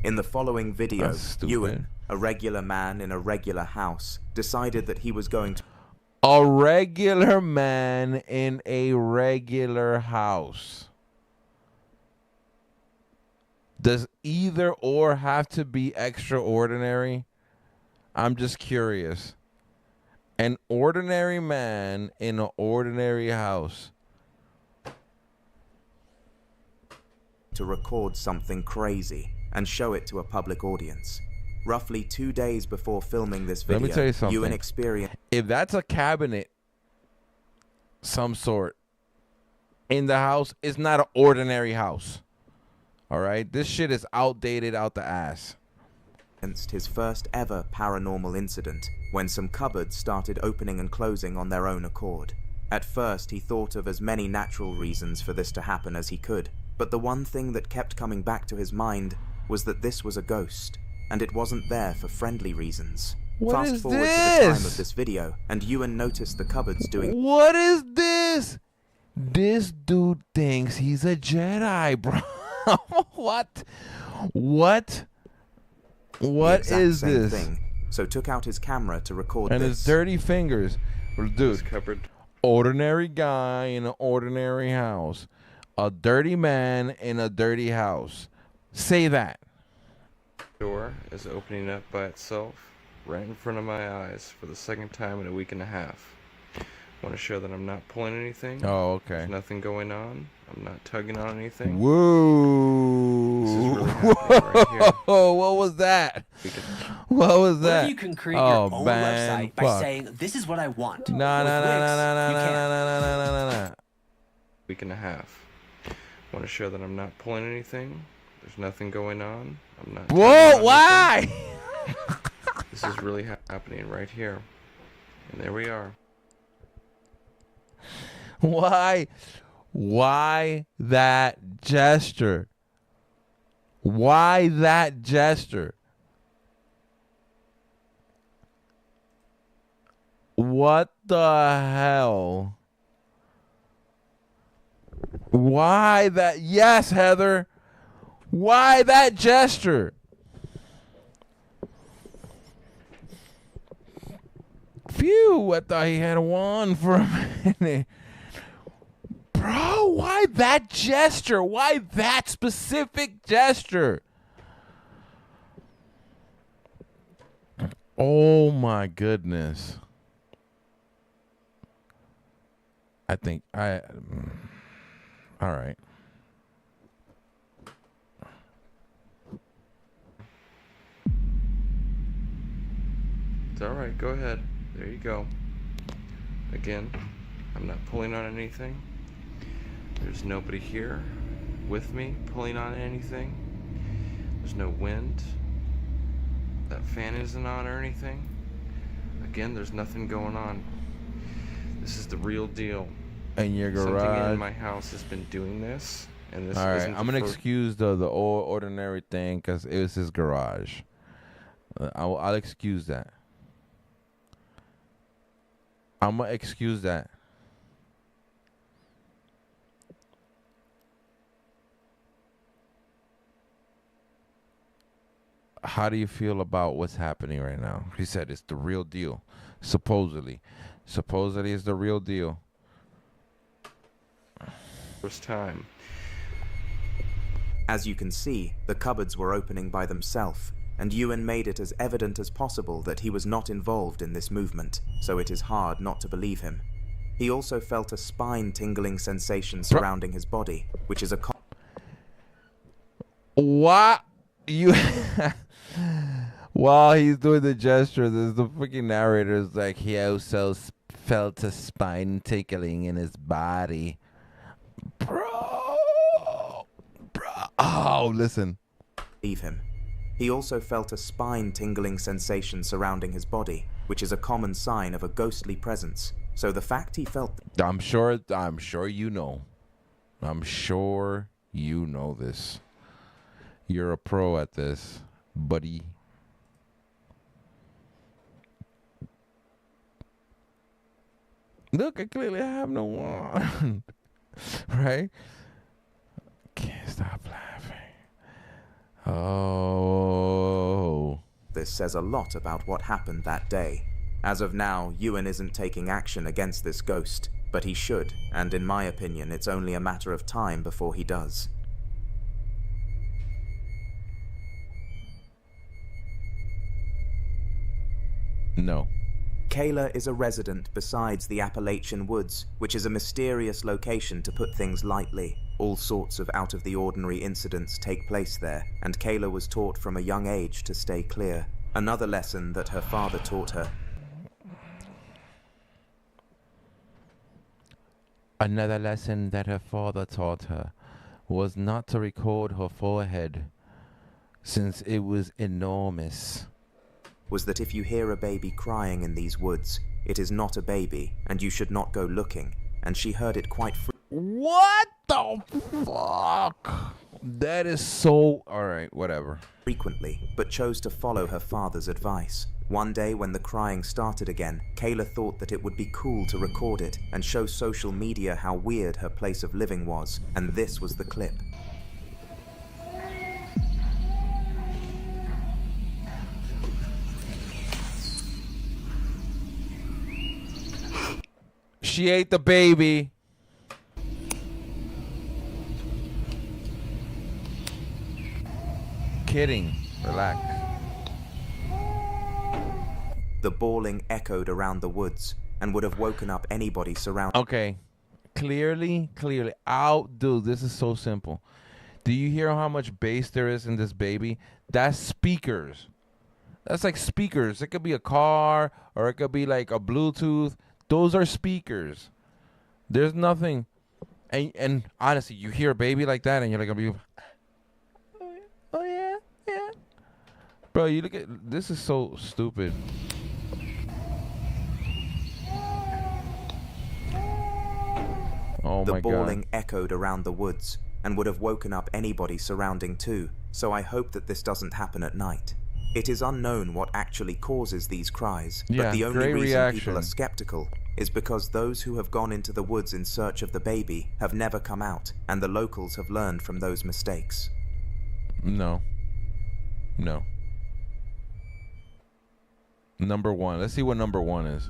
In the following video, That's stupid. Ewan, a regular man in a regular house, decided that he was going to... A regular man in a regular house. Does either or have to be extraordinary? I'm just curious. An ordinary man in an ordinary house. to record something crazy and show it to a public audience. Roughly 2 days before filming this video, Let me tell you something. Ewan experienced... If that's a cabinet, some sort, in the house, it's not an ordinary house. All right? This shit is outdated out the ass. His first ever paranormal incident when some cupboards started opening and closing on their own accord. At first, he thought of as many natural reasons for this to happen as he could, but the one thing that kept coming back to his mind was that this was a ghost, and it wasn't there for friendly reasons. What Fast is forward to the time this? of this video, and Ewan noticed the cupboards doing... What is this? This dude thinks he's a Jedi, bro. What? What? What the exact is same this? thing, so took out his camera to record And this. his dirty fingers. Dude, cupboard. ordinary guy in an ordinary house. A dirty man in a dirty house. Say that. Door is opening up by itself, right in front of my eyes for the second time in a week and a half. Want to show that I'm not pulling anything. Oh, okay. There's nothing going on. I'm not tugging on anything. Whoa. This is really happening right here. What was that? What was that? What if you can create your own website by saying, this is what I want? No. Week and a half. Want to show that I'm not pulling anything. There's nothing going on. I'm not. Whoa! Why? This is really happening right here. And there we are. Why? Why that gesture? Why that gesture? What the hell? Why that? Yes, Heather. Why that gesture? Phew, I thought he had a wand for a minute. Bro, why that gesture? Why that specific gesture? Oh my goodness. All right. It's all right. Go ahead. There you go. Again, I'm not pulling on anything. There's nobody here with me pulling on anything. There's no wind. That fan isn't on or anything. Again, there's nothing going on. This is the real deal. And your garage. Something in my house has been doing this, and this. All right, isn't I'm gonna excuse the ordinary thing because it was his garage. I'll excuse that. I'm gonna excuse that. How do you feel about what's happening right now? He said it's the real deal. Supposedly it's the real deal. First time. As you can see, the cupboards were opening by themselves, and Ewan made it as evident as possible that he was not involved in this movement, so it is hard not to believe him. He also felt a spine-tingling sensation surrounding his body, which is a What? You... While he's doing the gesture, there's the freaking narrator's like, he also felt a spine tickling in his body. Bro. Oh, listen. Leave him. He also felt a spine-tingling sensation surrounding his body, which is a common sign of a ghostly presence. So the fact he felt... I'm sure you know. I'm sure you know this. You're a pro at this, buddy. Look, I clearly have no wand. Right? Can't stop laughing. Oh. This says a lot about what happened that day. As of now, Ewan isn't taking action against this ghost, but he should, and in my opinion, it's only a matter of time before he does. No. Kayla is a resident besides the Appalachian Woods, which is a mysterious location to put things lightly. All sorts of out-of-the-ordinary incidents take place there, and Kayla was taught from a young age to stay clear. Another lesson that her father taught her. Another lesson that her father taught her was not to record her forehead, since it was enormous. Was that if you hear a baby crying in these woods, it is not a baby, and you should not go looking, and she heard it quite What the fuck? That is so... Alright, whatever. frequently, but chose to follow her father's advice. One day when the crying started again, Kayla thought that it would be cool to record it and show social media how weird her place of living was, and this was the clip. She ate the baby. Kidding. Relax. The bawling echoed around the woods and would have woken up anybody surrounding. Okay. Clearly. Dude, this is so simple. Do you hear how much bass there is in this baby? That's speakers. That's like speakers. It could be a car or it could be like a Bluetooth. Those are speakers. There's nothing. And honestly, you hear a baby like that and you're like, oh yeah. Bro, you look at this is so stupid. Oh my God. The bawling echoed around the woods and would have woken up anybody surrounding too, so I hope that this doesn't happen at night. It is unknown what actually causes these cries, but the only reason people are skeptical is because those who have gone into the woods in search of the baby have never come out, and the locals have learned from those mistakes. No. Number one. Let's see what number one is,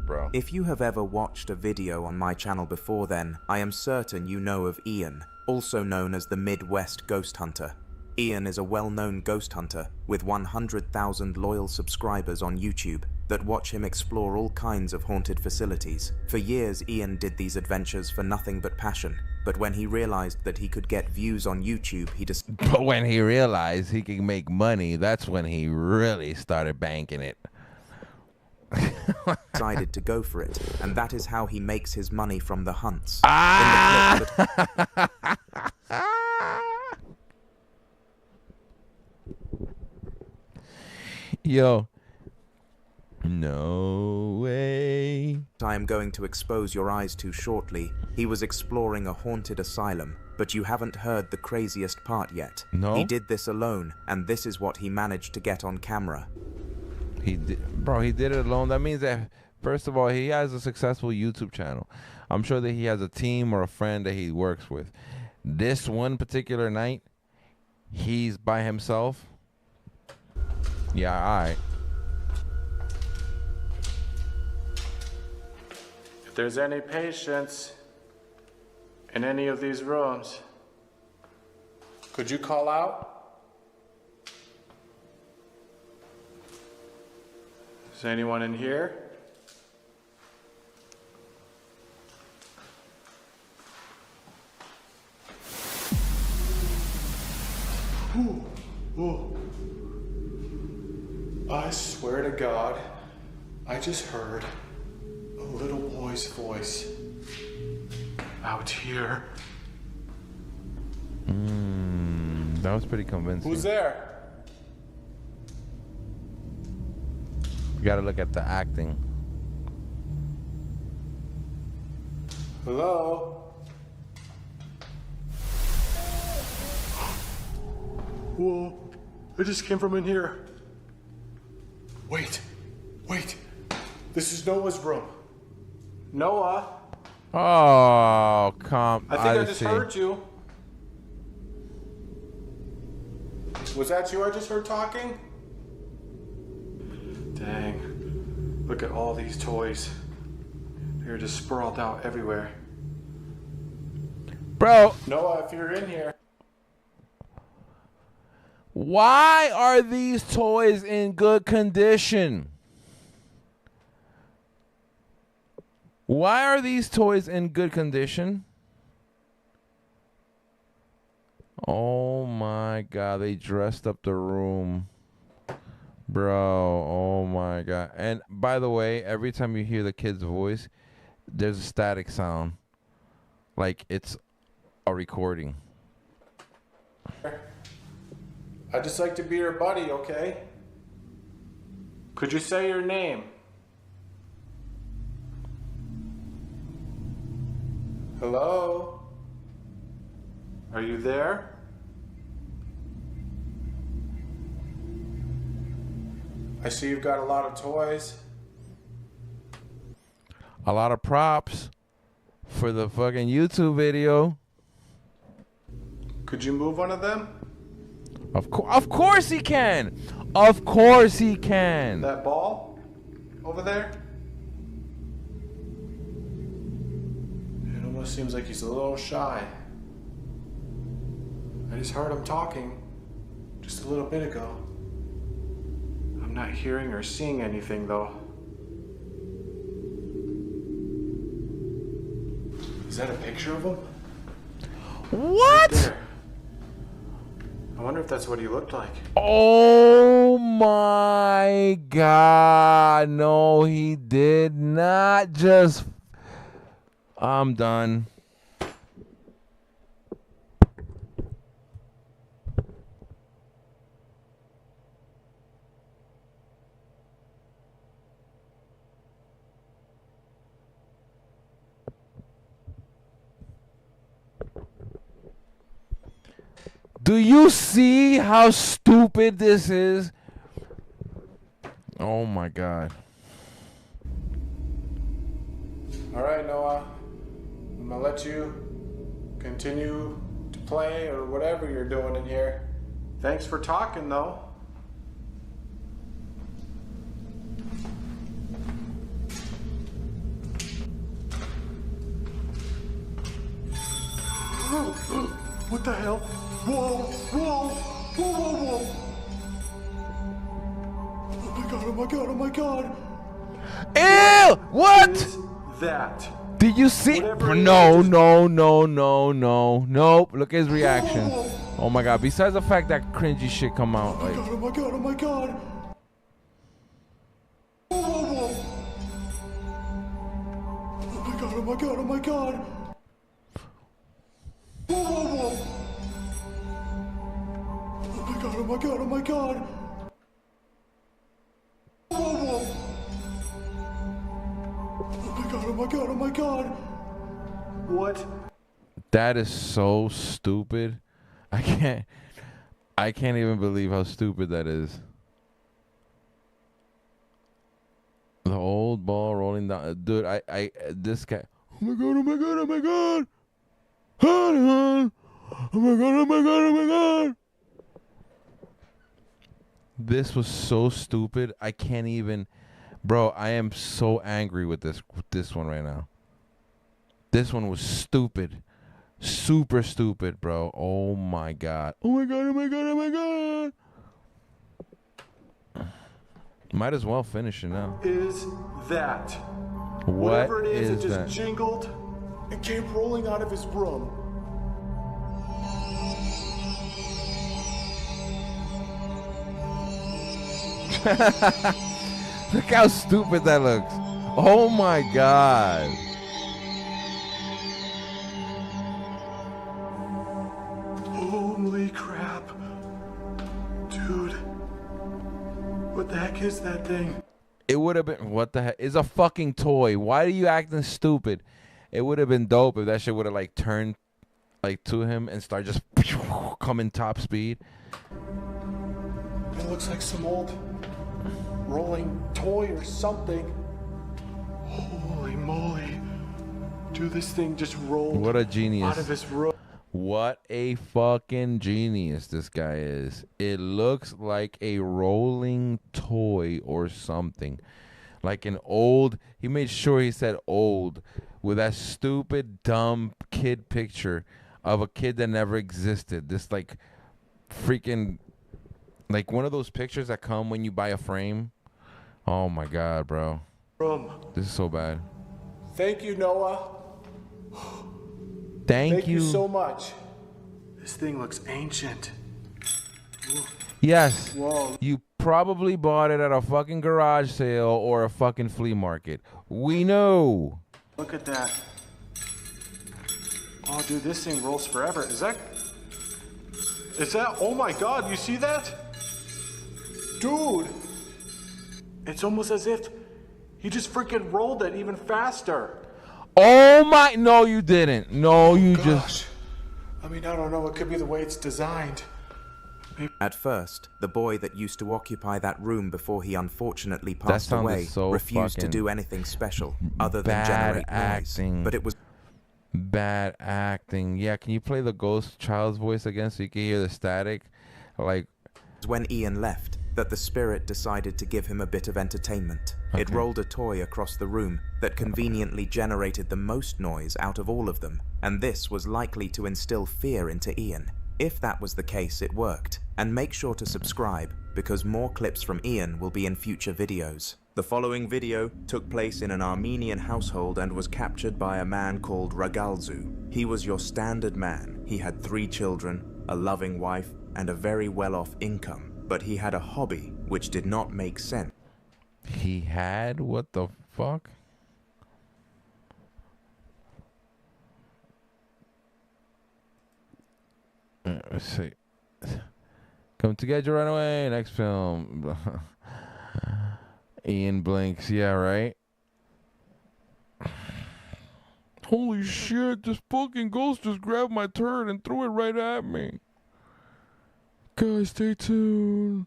bro. If you have ever watched a video on my channel before then, I am certain you know of Ian, also known as the Midwest Ghost Hunter. Ian is a well-known ghost hunter with 100,000 loyal subscribers on YouTube that watch him explore all kinds of haunted facilities. For years, Ian did these adventures for nothing but passion, but when he realized that he could get views on YouTube, But when he realized he could make money, that's when he really started banking it. decided to go for it, and that is how he makes his money from the hunts. Yo. No way. I am going to expose your eyes to shortly. He was exploring a haunted asylum, but you haven't heard the craziest part yet. No? He did this alone, and this is what he managed to get on camera. He did it alone. That means that, first of all, he has a successful YouTube channel. I'm sure that he has a team or a friend that he works with. This one particular night, he's by himself. Yeah, all right. If there's any patients in any of these rooms, could you call out? Is anyone in here? Ooh. I swear to God, I just heard a little boy's voice out here. That was pretty convincing. Who's there? You gotta look at the acting. Hello? Whoa, I just came from in here. Wait. This is Noah's room. Noah? Oh, come on. I think I just heard you. Was that you I just heard talking? Dang. Look at all these toys. They're just sprawled out everywhere. Bro. Noah, if you're in here. Why are these toys in good condition? Why are these toys in good condition? Oh my God, they dressed up the room. Bro, oh my God. And by the way, every time you hear the kid's voice, there's a static sound. Like it's a recording. I'd just like to be your buddy, okay? Could you say your name? Hello? Are you there? I see you've got a lot of toys. A lot of props for the fucking YouTube video. Could you move one of them? Of course he can. Of course he can. That ball over there? Almost seems like he's a little shy. I just heard him talking just a little bit ago. I'm not hearing or seeing anything though. Is that a picture of him? What? Right there. I wonder if that's what he looked like. Oh my God. No, he did not just... I'm done. Do you see how stupid this is? Oh my God. All right, Noah. I'm gonna let you continue to play or whatever you're doing in here. Thanks for talking, though. What the hell? Whoa, whoa, whoa, whoa, whoa. Oh my God, oh my God, oh my God. Ew! What? Is that? Did you see? Whatever it No, is, no, no, no, no. Nope. Look at his reaction. Oh my God. Besides the fact that cringy shit come out. Like, Oh my God, oh my God. Whoa, whoa, whoa. Oh my God, oh my God, oh my God. Whoa, whoa, whoa. Oh my God, oh my God, oh my God. Whoa, whoa. Oh my God, oh my God, oh my God. What? that is so stupid. I can't even believe how stupid that is. The old ball rolling down. Dude, this guy. Oh my God, oh my God, oh my God. Oh my God, oh my God, oh my God. This was so stupid. I can't even. Bro, I am so angry with this one right now. This one was stupid. Super stupid, bro. Oh my God. Oh my God, oh my God, oh my God. Might as well finish it now. Is that? What Whatever it is, it just that? jingled and came rolling out of his room. Look how stupid that looks. Oh my God. Holy crap. Dude. What the heck is that thing? It would have been, what the heck? It's a fucking toy. Why are you acting stupid? It would have been dope if that shit would have like turned like to him and start just coming top speed. It looks like some old rolling toy or something. Holy moly. Dude, this thing just rolled What a genius. out of his room. What a fucking genius this guy is. It looks like a rolling toy or something. Like an old, he made sure he said old with that stupid, dumb kid picture of a kid that never existed. This like freaking, like one of those pictures that come when you buy a frame. Oh my God, bro. This is so bad. Thank you, Noah. Thank you so much. This thing looks ancient. Yes. Whoa. You probably bought it at a fucking garage sale or a fucking flea market. We know. Look at that. Oh, dude, this thing rolls forever. Is that? Oh my God, you see that? Dude. It's almost as if he just freaking rolled it even faster. Oh my, no you didn't. No, you just. I mean, I don't know. It could be the way it's designed. At first, the boy that used to occupy that room before he unfortunately passed away so refused to do anything special other than generate acting. noise. But it was Bad acting. Yeah, can you play the ghost child's voice again so you can hear the static? Like when Ian left that the spirit decided to give him a bit of entertainment. It rolled a toy across the room that conveniently generated the most noise out of all of them, and this was likely to instill fear into Ian. If that was the case, it worked. And make sure to subscribe, because more clips from Ian will be in future videos. The following video took place in an Armenian household and was captured by a man called Ragalzu. He was your standard man. He had 3 children, a loving wife, and a very well-off income. But he had a hobby which did not make sense. He had? What the fuck? Let's see. Come to get you right away. Next film. Ian blinks. Yeah, right? Holy shit, this fucking ghost just grabbed my turd and threw it right at me. Guys, stay tuned.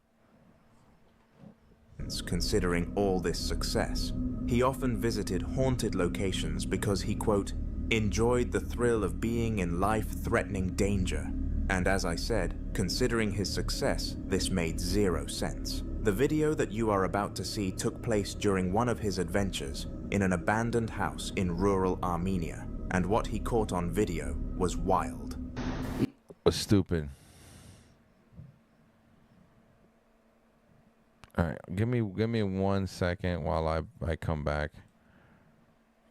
Considering all this success, he often visited haunted locations because he, quote, enjoyed the thrill of being in life-threatening danger. And as I said, considering his success, this made 0 sense. The video that you are about to see took place during one of his adventures in an abandoned house in rural Armenia, and what he caught on video was wild. Was stupid. All right, give me 1 second while I come back.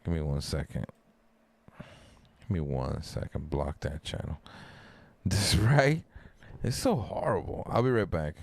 Give me 1 second. Give me 1 second. Block that channel. This is right. It's so horrible. I'll be right back.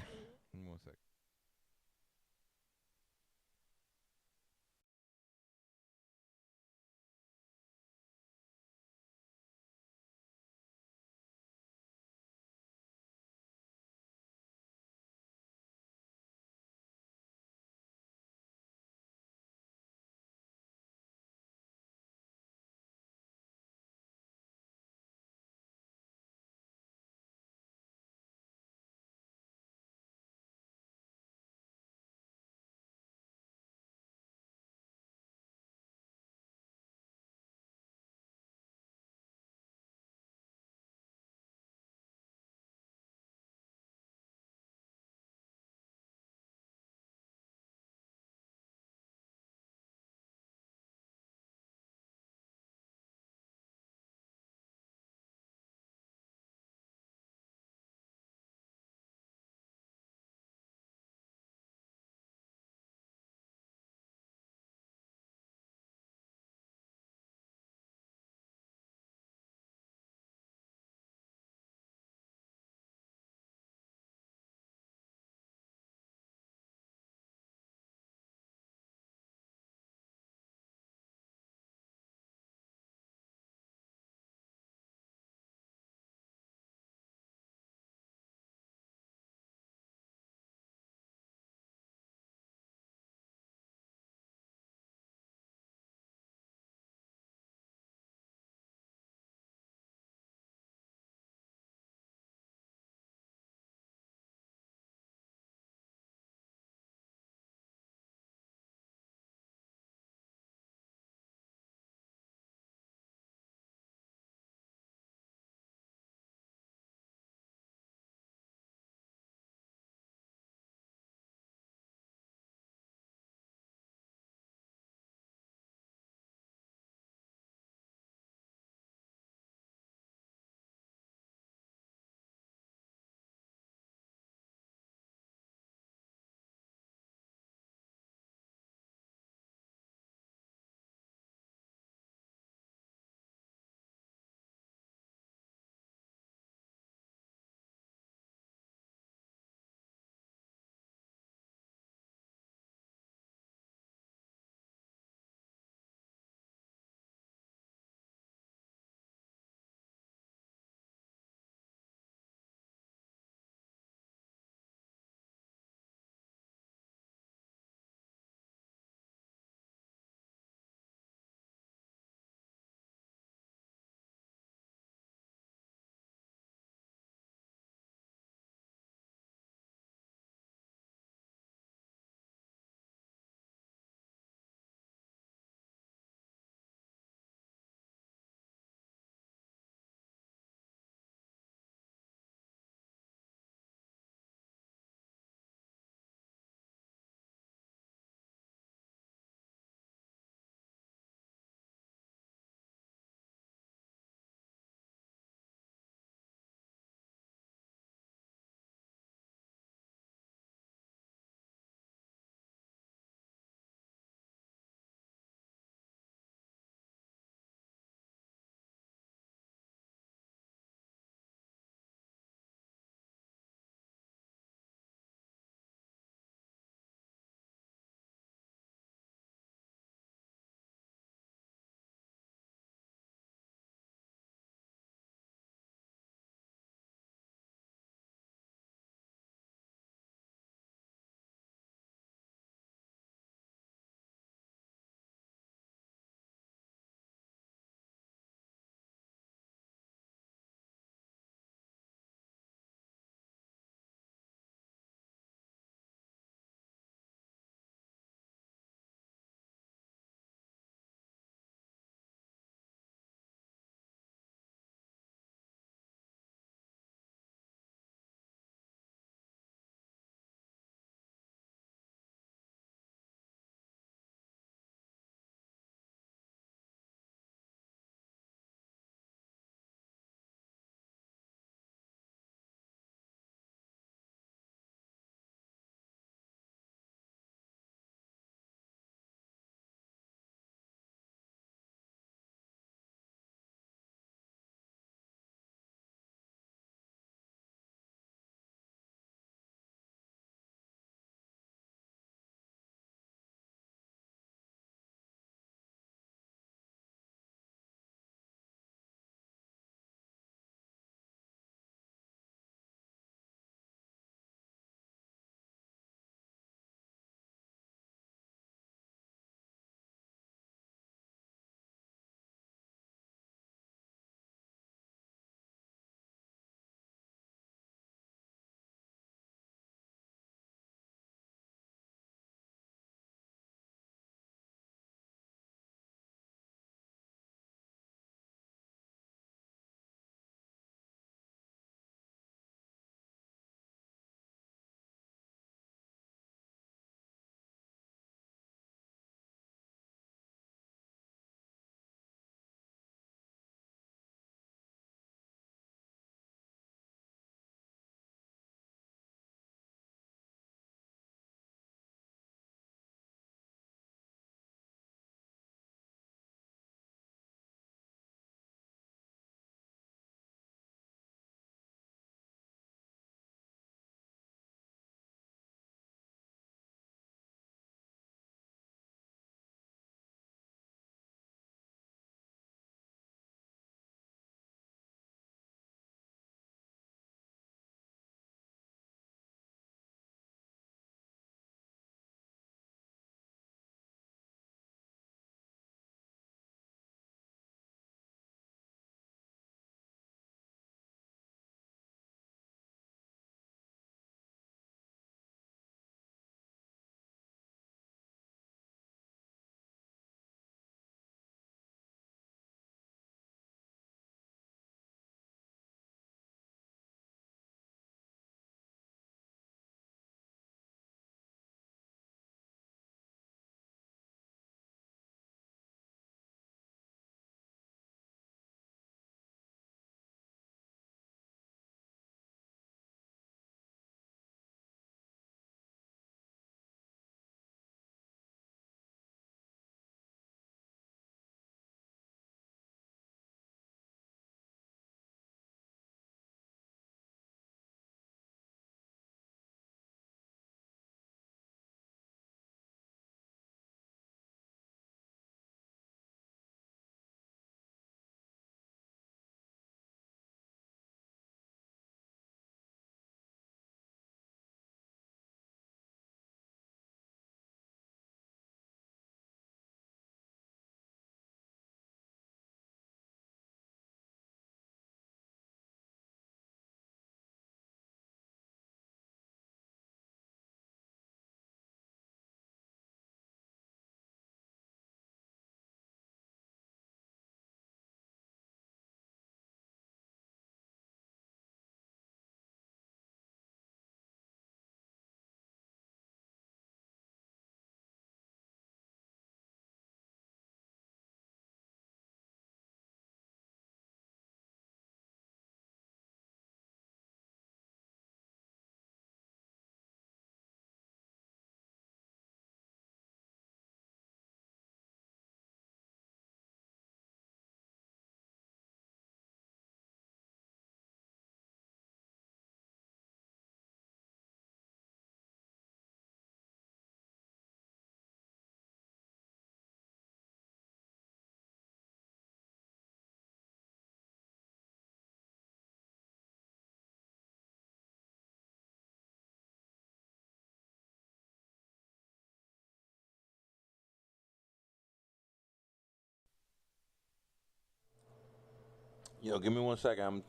Yo, give me 1 second. I'm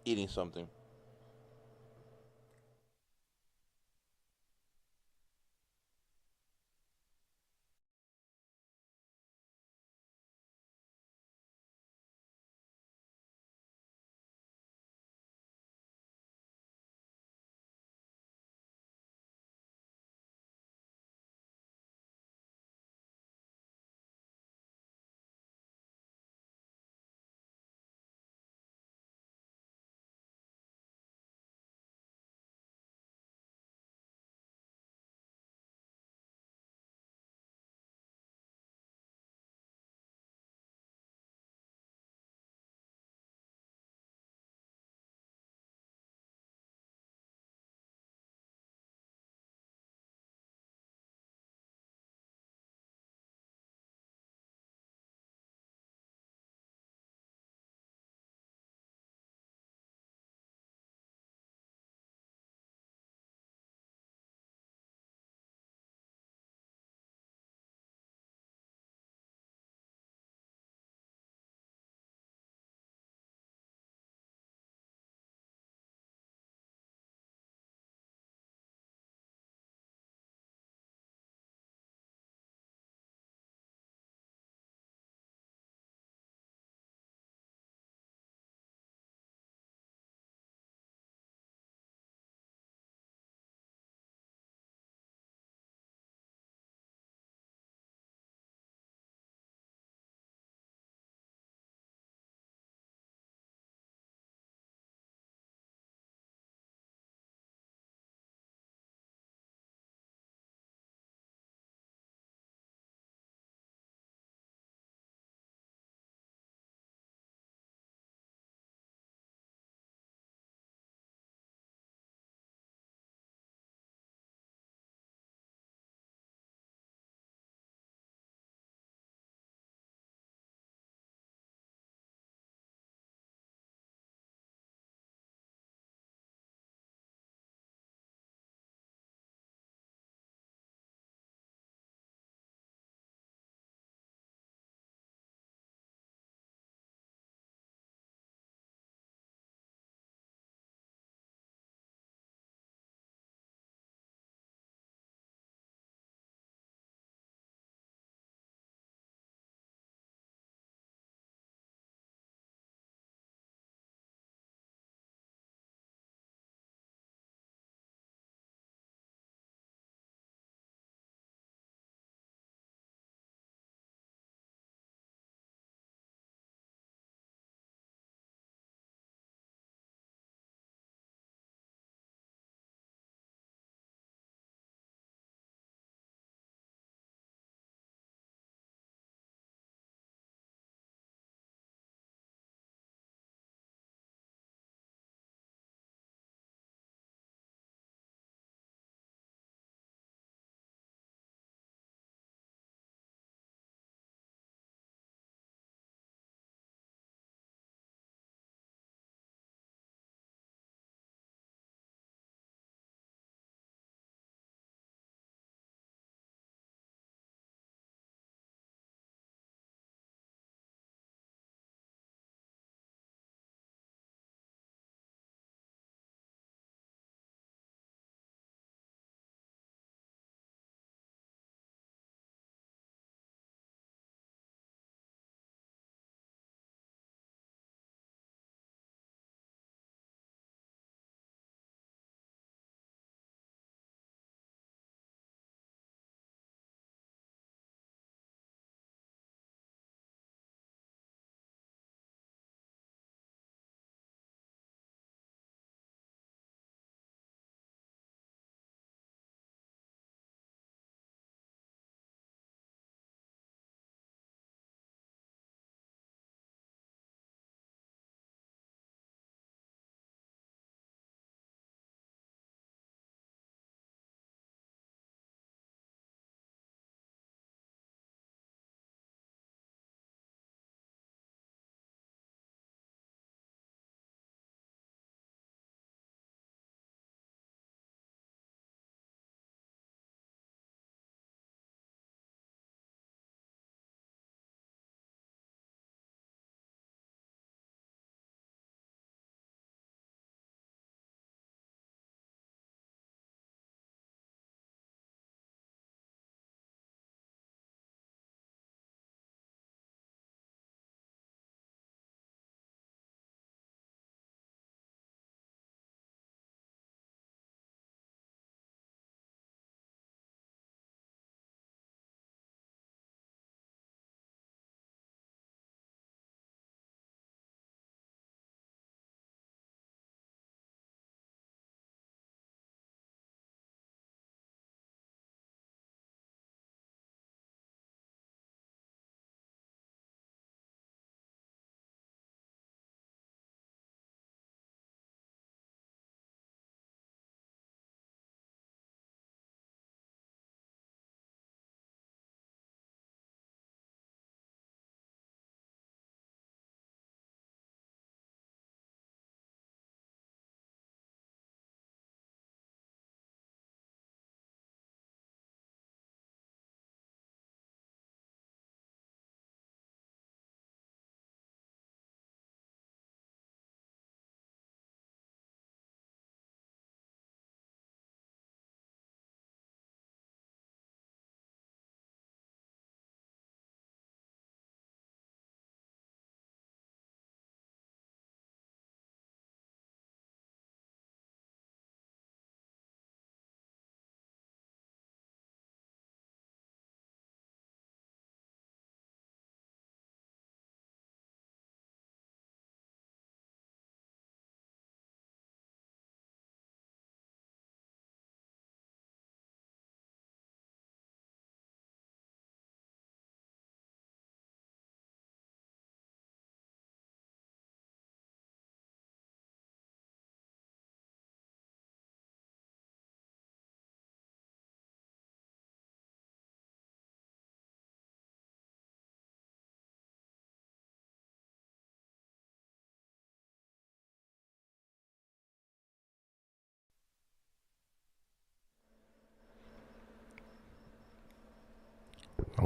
eating something.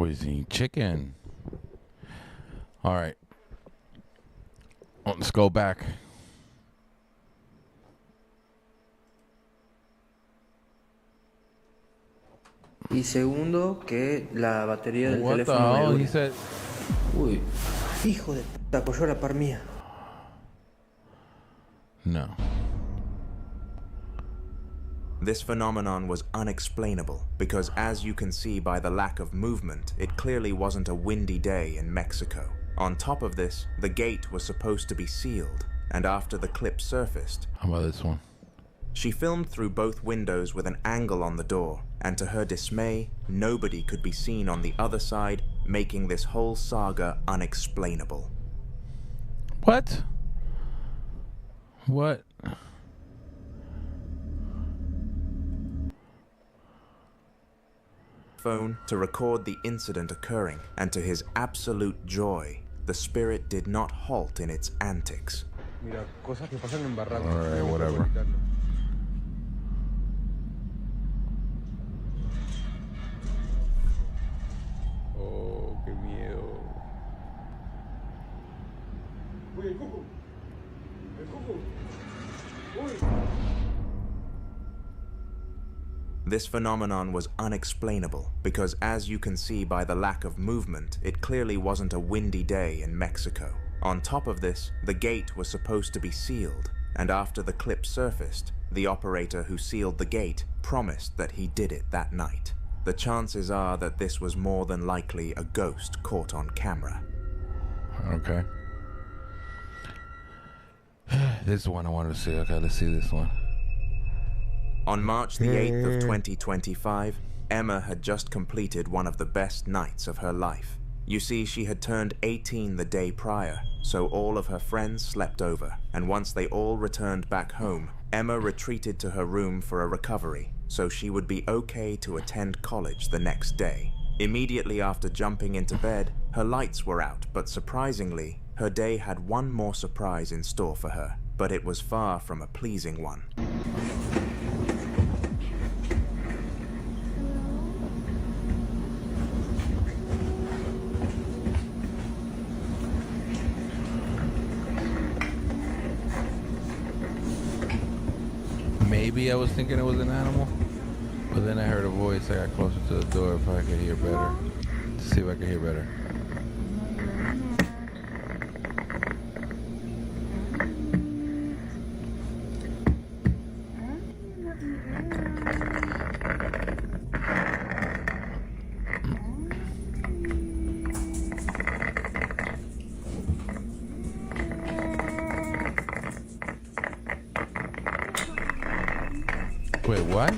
Oh, he's eating chicken. All right. Let's go back. Y segundo, que la batería del What the teléfono hell? me He dure. said. Uy, hijo de puta, apoyó la par mía. No. This phenomenon was unexplainable because, as you can see by the lack of movement, it clearly wasn't a windy day in Mexico. On top of this, the gate was supposed to be sealed, and after the clip surfaced, How about this one? she filmed through both windows with an angle on the door, and to her dismay, nobody could be seen on the other side, making this whole saga unexplainable. What? What? Phone to record the incident occurring, and to his absolute joy, the spirit did not halt in its antics. Alright, whatever. Oh, qué miedo. Uy, el cuco. El cuco. Uy. This phenomenon was unexplainable because, as you can see by the lack of movement, it clearly wasn't a windy day in Mexico. On top of this, the gate was supposed to be sealed, and after the clip surfaced, the operator who sealed the gate promised that he did it that night. The chances are that this was more than likely a ghost caught on camera. Okay. This is one I wanted to see. Okay, let's see this one. On March the 8th of 2025, Emma had just completed one of the best nights of her life. You see, she had turned 18 the day prior, so all of her friends slept over, and once they all returned back home, Emma retreated to her room for a recovery, so she would be okay to attend college the next day. Immediately after jumping into bed, her lights were out, but surprisingly, her day had one more surprise in store for her, but it was far from a pleasing one. Maybe I was thinking it was an animal, but then I heard a voice. I got closer to the door if I could hear better. To see if I could hear better. Wait, what?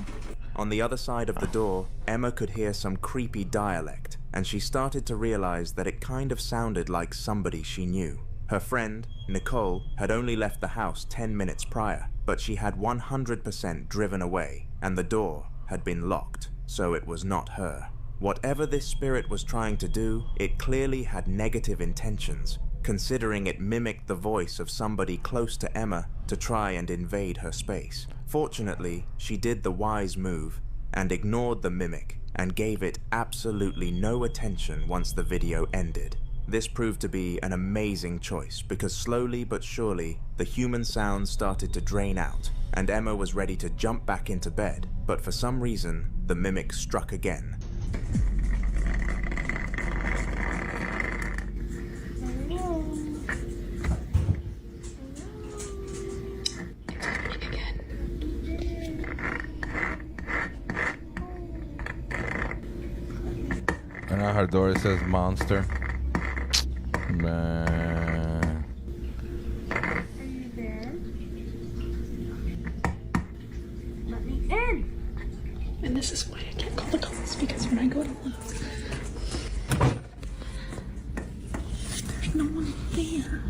On the other side of the door, Emma could hear some creepy dialect, and she started to realize that it kind of sounded like somebody she knew. Her friend, Nicole, had only left the house 10 minutes prior, but she had 100% driven away, and the door had been locked, so it was not her. Whatever this spirit was trying to do, it clearly had negative intentions, considering it mimicked the voice of somebody close to Emma to try and invade her space. Fortunately, she did the wise move and ignored the mimic and gave it absolutely no attention once the video ended. This proved to be an amazing choice because slowly but surely, the human sounds started to drain out and Emma was ready to jump back into bed, but for some reason, the mimic struck again. And on her door it says monster. Man. Are you there? Let me in! And this is why I can't call the cops, because when I go to look, there's no one there.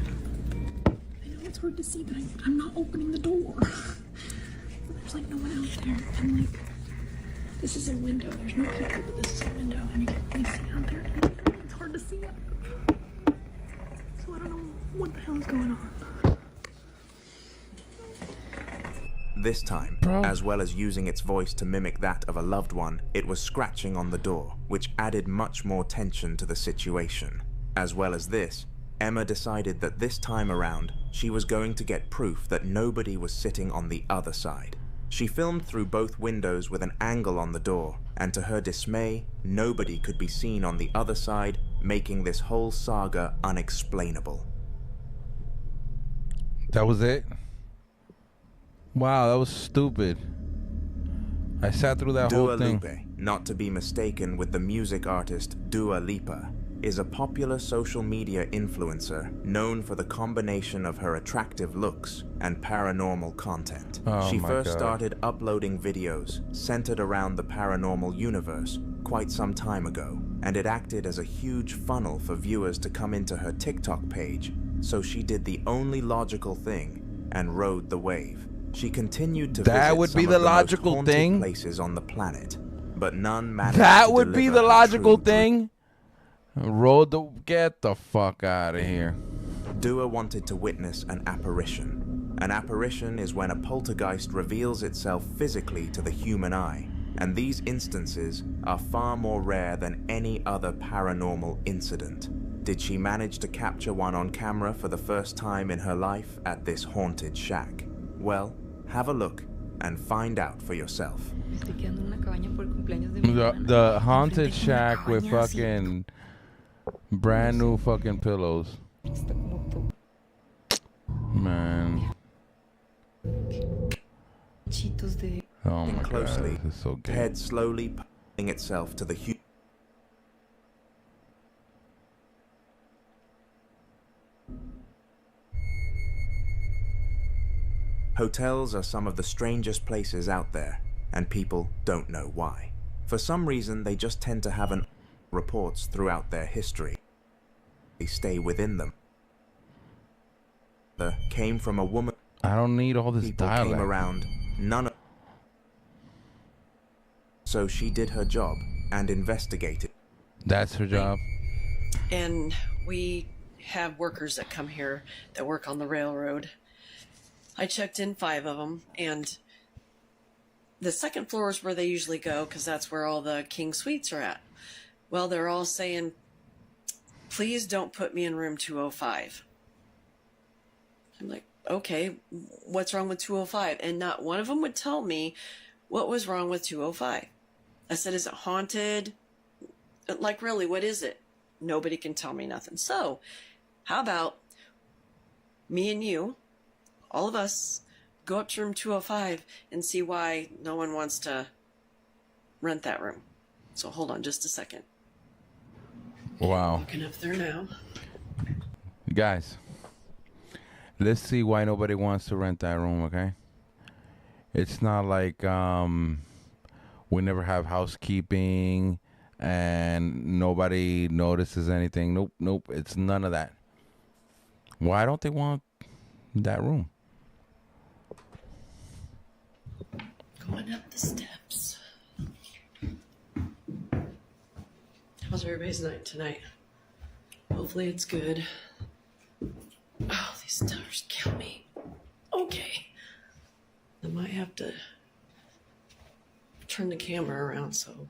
I know it's hard to see, but I'm not opening the door. There's like no one out there, and like, this is a window. There's no people, but this is a window, and you can't really see out there. It's hard to see it. So I don't know what the hell is going on. This time, as well as using its voice to mimic that of a loved one, it was scratching on the door, which added much more tension to the situation. As well as this, Emma decided that this time around, she was going to get proof that nobody was sitting on the other side. She filmed through both windows with an angle on the door, and to her dismay, nobody could be seen on the other side, making this whole saga unexplainable. That was it? Wow, that was stupid. I sat through that whole thing. Dua Lipa, not to be mistaken with the music artist Dua Lipa, is a popular social media influencer known for the combination of her attractive looks and paranormal content. She first started uploading videos centered around the paranormal universe quite some time ago, and it acted as a huge funnel for viewers to come into her TikTok page, so she did the only logical thing and rode the wave. She continued to visit some of the most haunted places on the planet, but none managed to deliver. That would be the logical thing? Get the fuck out of here. Dua wanted to witness an apparition. An apparition is when a poltergeist reveals itself physically to the human eye, and these instances are far more rare than any other paranormal incident. Did she manage to capture one on camera for the first time in her life at this haunted shack? Well, have a look and find out for yourself. The haunted shack with fucking brand new fucking pillows. Man. Oh my closely, God, this is so gay. Head slowly pulling itself to the Hotels are some of the strangest places out there, and people don't know why. For some reason, they just tend to have reports throughout their history. They stay within them. Came from a woman. I don't need all this people dialect. Came around, none of. So she did her job and investigated. That's her job. And we have workers that come here that work on the railroad. I checked in 5 of them, and the second floor is where they usually go because that's where all the king suites are at. Well, they're all saying, please don't put me in room 205. I'm like, okay, what's wrong with 205? And not one of them would tell me what was wrong with 205. I said, is it haunted? Like, really, what is it? Nobody can tell me nothing. So, how about me and you, all of us, go up to room 205 and see why no one wants to rent that room. So hold on just a second. Wow. Looking up there now. Guys, let's see why nobody wants to rent that room, okay? It's not like we never have housekeeping and nobody notices anything. Nope. It's none of that. Why don't they want that room? Going up the steps. How's everybody's night tonight? Hopefully it's good. Oh, these stairs kill me. Okay. I might have to turn the camera around, so I'm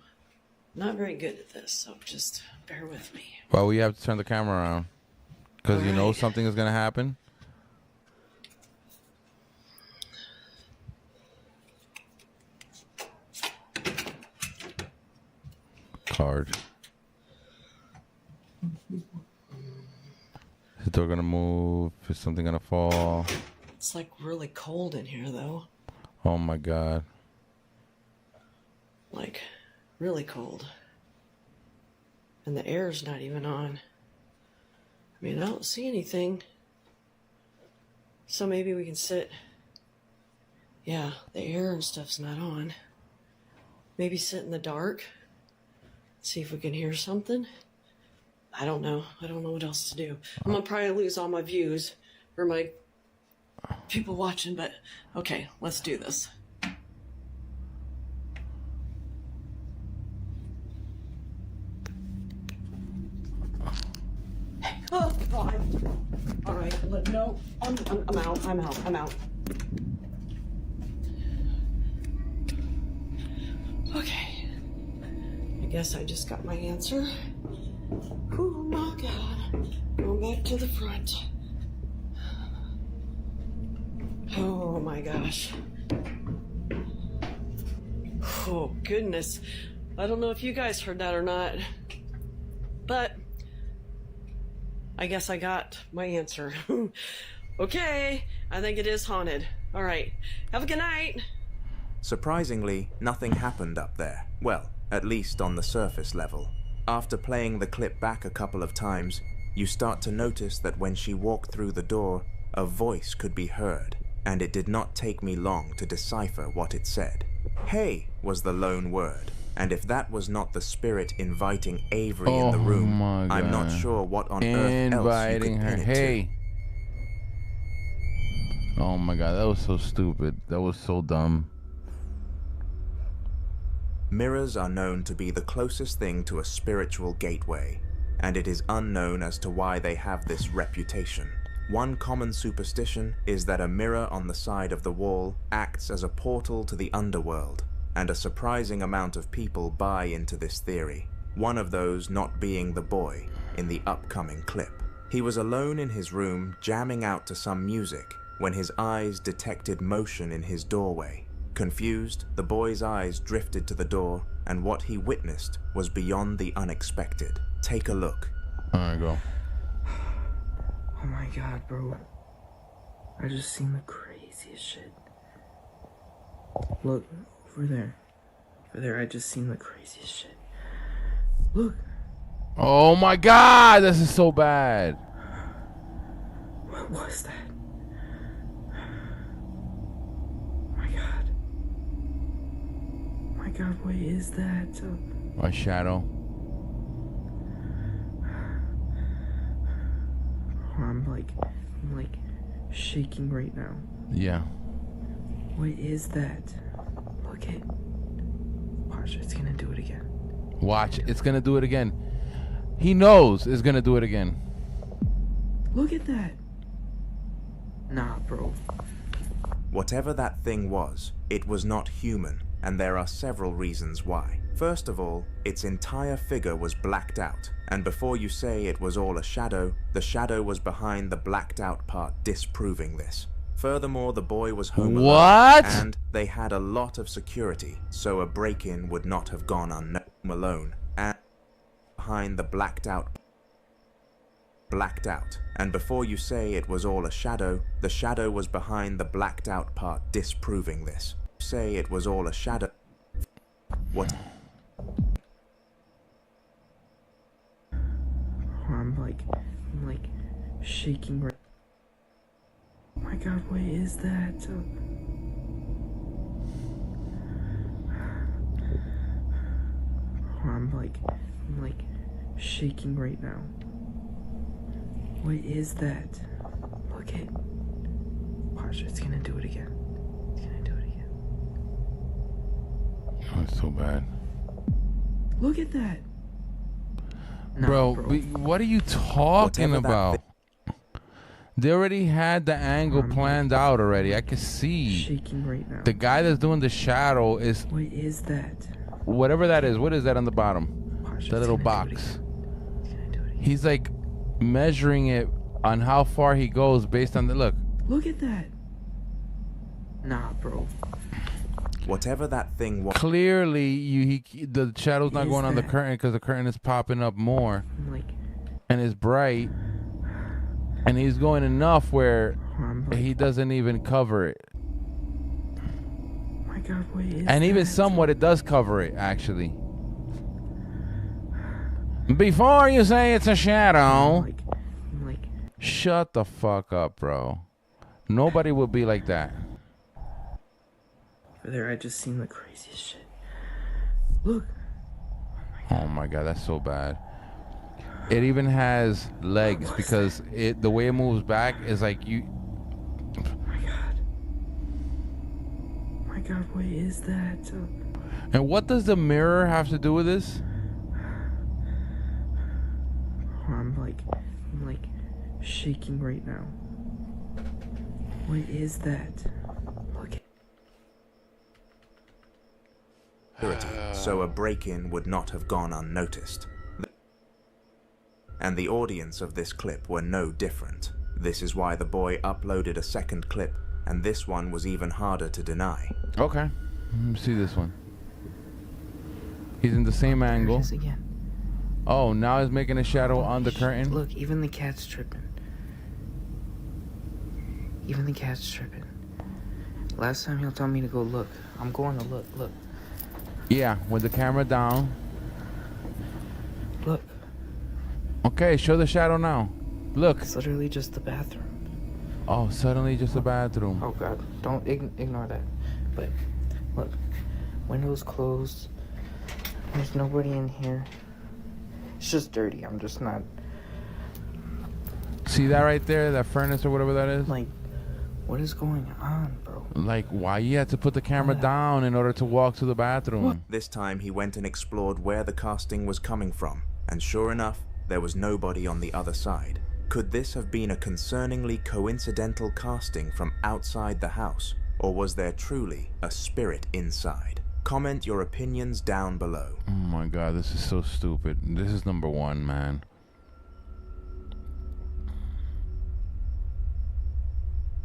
not very good at this, so just bear with me. Well, we have to turn the camera around because you know something is going to happen. Card. Is the door gonna move? Is something gonna fall? It's like really cold in here, though. Oh my God. Like, really cold. And the air's not even on. I mean, I don't see anything. So maybe we can sit. Yeah, the air and stuff's not on. Maybe sit in the dark. See if we can hear something. I don't know. I don't know what else to do. I'm gonna probably lose all my views for my people watching, but okay, let's do this. Oh God! All right, no, I'm out. guess I just got my answer. Oh my God. Going back to the front. Oh my gosh. Oh goodness. I don't know if you guys heard that or not, but I guess I got my answer. Okay, I think it is haunted. All right, have a good night. Surprisingly, nothing happened up there. Well, at least on the surface level. After playing the clip back a couple of times, you start to notice that when she walked through the door, a voice could be heard, and it did not take me long to decipher what it said. Hey was the lone word, and if that was not the spirit inviting Avery in the room, I'm not sure what on earth else you could pin it hey. Oh my God, that was so stupid. That was so dumb. Mirrors are known to be the closest thing to a spiritual gateway, and it is unknown as to why they have this reputation. One common superstition is that a mirror on the side of the wall acts as a portal to the underworld, and a surprising amount of people buy into this theory, one of those not being the boy in the upcoming clip. He was alone in his room jamming out to some music when his eyes detected motion in his doorway. Confused, the boy's eyes drifted to the door, and what he witnessed was beyond the unexpected. Take a look. Alright, go. Oh my God, bro. I just seen the craziest shit. Look, over there. Over there, I just seen the craziest shit. Look. Oh my God, this is so bad. What was that? My God. My God, what is that? A shadow. I'm like shaking right now. Yeah. What is that? Look it. Watch, it's gonna do it again. Watch, it's gonna do it again. He knows it's gonna do it again. Look at that. Nah, bro. Whatever that thing was, it was not human, and there are several reasons why. First of all, its entire figure was blacked out, and before you say it was all a shadow, the shadow was behind the blacked out part, disproving this. Furthermore, the boy was home alone, and they had a lot of security, so a break-in would not have gone alone, and behind the blacked out, and before you say it was all a shadow, the shadow was behind the blacked out part, disproving this. Say it was all a shadow. What? I'm like shaking right. Oh my God, what is that? I'm like shaking right now. What is that? Look it. Watch, it's gonna do it again. It's gonna do it again. Oh, it's so bad. Look at that. Nah, bro, what are you talking about? They already had the angle planned out already. I can see. Shaking right now. The guy that's doing the shadow is. What is that? Whatever that is. What is that on the bottom? Watch, that little box. He's like measuring it on how far he goes based on the look. Look at that. Nah, bro. Whatever that thing was. Clearly, the shadow's not going on the curtain because the curtain is popping up more, and it's bright, and he's going enough where he doesn't even cover it. My God, what is and even that? somewhat, it does cover it actually. Before you say it's a shadow, shut the fuck up, bro. Nobody would be like that. Over there, I just seen the craziest shit. Look. Oh my God, that's so bad. It even has legs because the way it moves back is like you. My God. My God, what is that? And what does the mirror have to do with this? I'm like shaking right now. What is that? Look. security, so a break-in would not have gone unnoticed. And the audience of this clip were no different. This is why the boy uploaded a second clip, and this one was even harder to deny. Okay, let me see this one. He's in the same angle. Again. Oh, now he's making a shadow on the curtain. Look, even the cat's tripping. Even the cat's tripping. Last time he'll tell me to go look. I'm going to look. Look. Yeah, with the camera down. Look. Okay, show the shadow now. Look. It's literally just the bathroom. Oh, suddenly just a bathroom. Oh God, don't ignore that. But look, windows closed. There's nobody in here. It's just dirty. I'm just not. See that right there? That furnace or whatever that is? Like, what is going on, bro? Like, why you had to put the camera down in order to walk to the bathroom? This time he went and explored where the casting was coming from, and sure enough, there was nobody on the other side. Could this have been a concerningly coincidental casting from outside the house, or was there truly a spirit inside? Comment your opinions down below. Oh my God, this is so stupid. This is number one, man.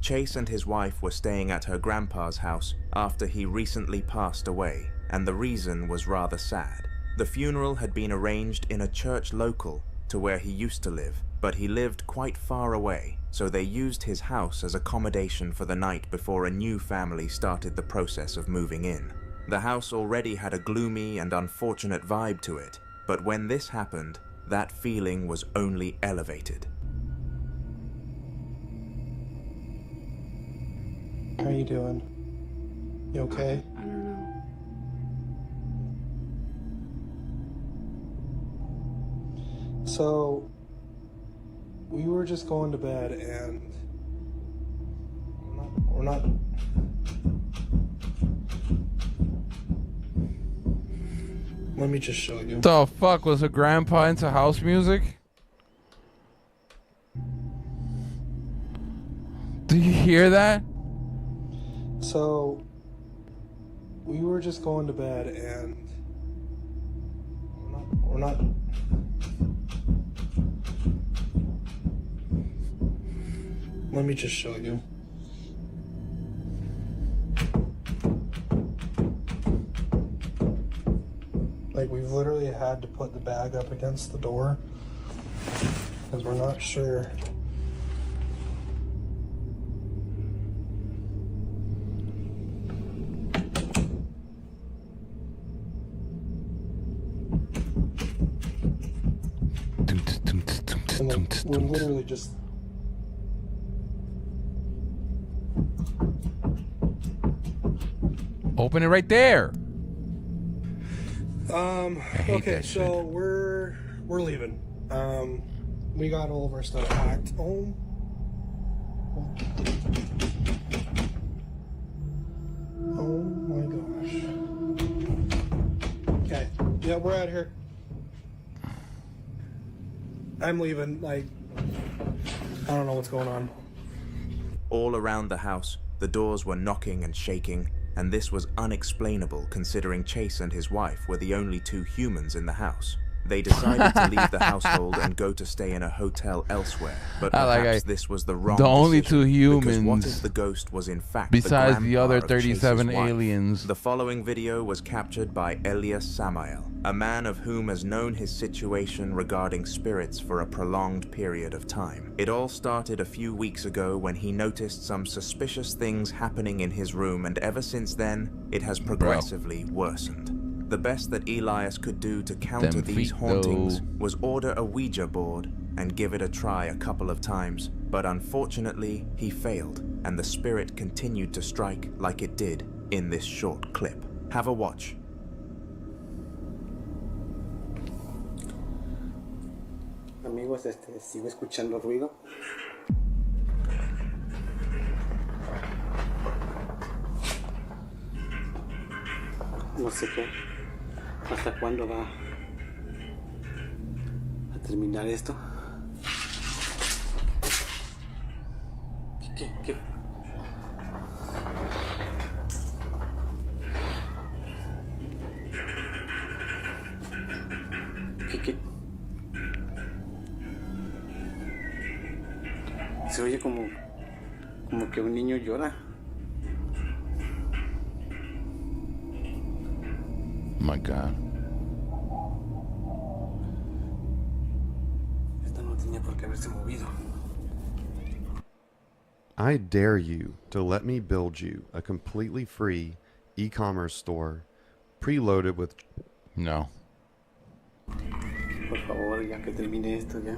Chase and his wife were staying at her grandpa's house after he recently passed away, and the reason was rather sad. The funeral had been arranged in a church local to where he used to live, but he lived quite far away, so they used his house as accommodation for the night before a new family started the process of moving in. The house already had a gloomy and unfortunate vibe to it, but when this happened, that feeling was only elevated. How you doing? You okay? I don't know. So, we were just going to bed and we're not let me just show you. The fuck, was her grandpa into house music? Do you hear that? So, we were just going to bed and we're not let me just show you. Like, we've literally had to put the bag up against the door because we're not sure. And like, we're literally just open it right there. Okay, so we're leaving. We got all of our stuff packed. Oh my gosh. Okay, yeah, we're out here. I'm leaving. I don't know what's going on. All around the house, the doors were knocking and shaking, and this was unexplainable considering Chase and his wife were the only two humans in the house. They decided to leave the household and go to stay in a hotel elsewhere, but perhaps this was the wrong decision. The only two humans, because what if the ghost was in fact besides the the other grandpa of 37 Chase's wife? aliens. The following video was captured by Elias Samael, a man of whom has known his situation regarding spirits for a prolonged period of time. It all started a few weeks ago when he noticed some suspicious things happening in his room, and ever since then, it has progressively worsened. The best that Elias could do to counter these hauntings was order a Ouija board and give it a try a couple of times, but unfortunately, he failed, and the spirit continued to strike like it did in this short clip. Have a watch. Amigos, sigo escuchando ruido. No sé qué, hasta cuándo va a terminar esto. ¿Qué? Se oye como que un niño llora. My God. Esta no tenía por qué haberse movido. I dare you to let me build you a completely free e-commerce store preloaded with... No. Por favor, ya que termine esto ya.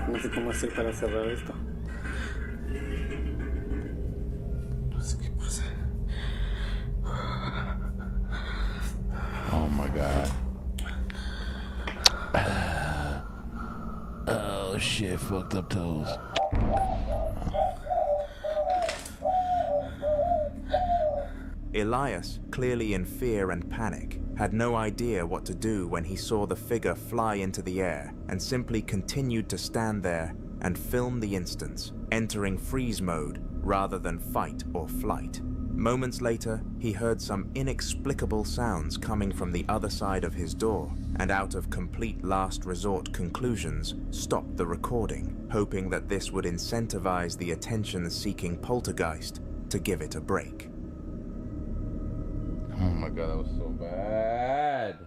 No sé cómo hacer para cerrar esto. No sé qué pasa. Oh my God. Oh shit, fucked up toes. Elias, clearly in fear and panic, had no idea what to do when he saw the figure fly into the air and simply continued to stand there and film the instance, entering freeze mode rather than fight or flight. Moments later, he heard some inexplicable sounds coming from the other side of his door, and out of complete last resort conclusions, stopped the recording, hoping that this would incentivize the attention-seeking poltergeist to give it a break. Oh my God, that was so bad.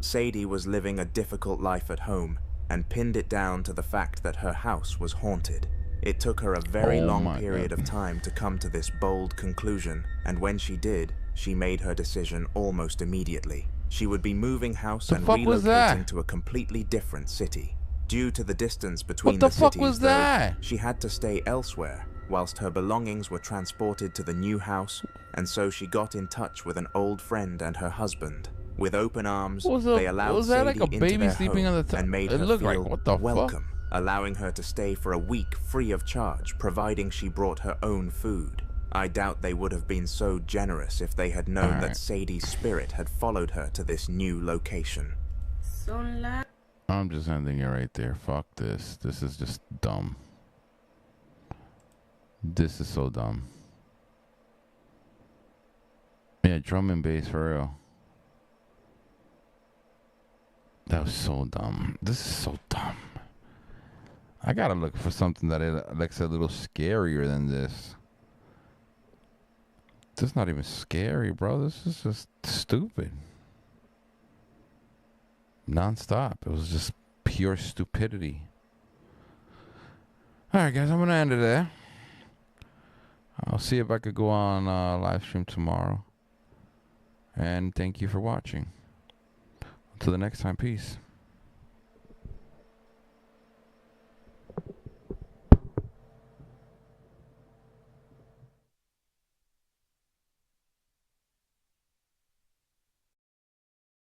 Sadie was living a difficult life at home and pinned it down to the fact that her house was haunted. It took her a very long period of time to come to this bold conclusion, and when she did, she made her decision almost immediately. She would be moving house and relocating to a completely different city. Due to the distance between the cities, though, she had to stay elsewhere, whilst her belongings were transported to the new house, and so she got in touch with an old friend and her husband. With open arms, they allowed Sadie into their home and made her feel welcome, allowing her to stay for a week free of charge, providing she brought her own food. I doubt they would have been so generous if they had known that Sadie's spirit had followed her to this new location. I'm just ending it right there. Fuck this. This is just dumb. This is so dumb. Yeah, drum and bass for real. That was so dumb. This is so dumb. I gotta look for something that looks a little scarier than this. This is not even scary, bro. This is just stupid. Non-stop. It was just pure stupidity. Alright, guys, I'm gonna end it there. I'll see if I could go on live stream tomorrow. And thank you for watching. Until the next time, peace.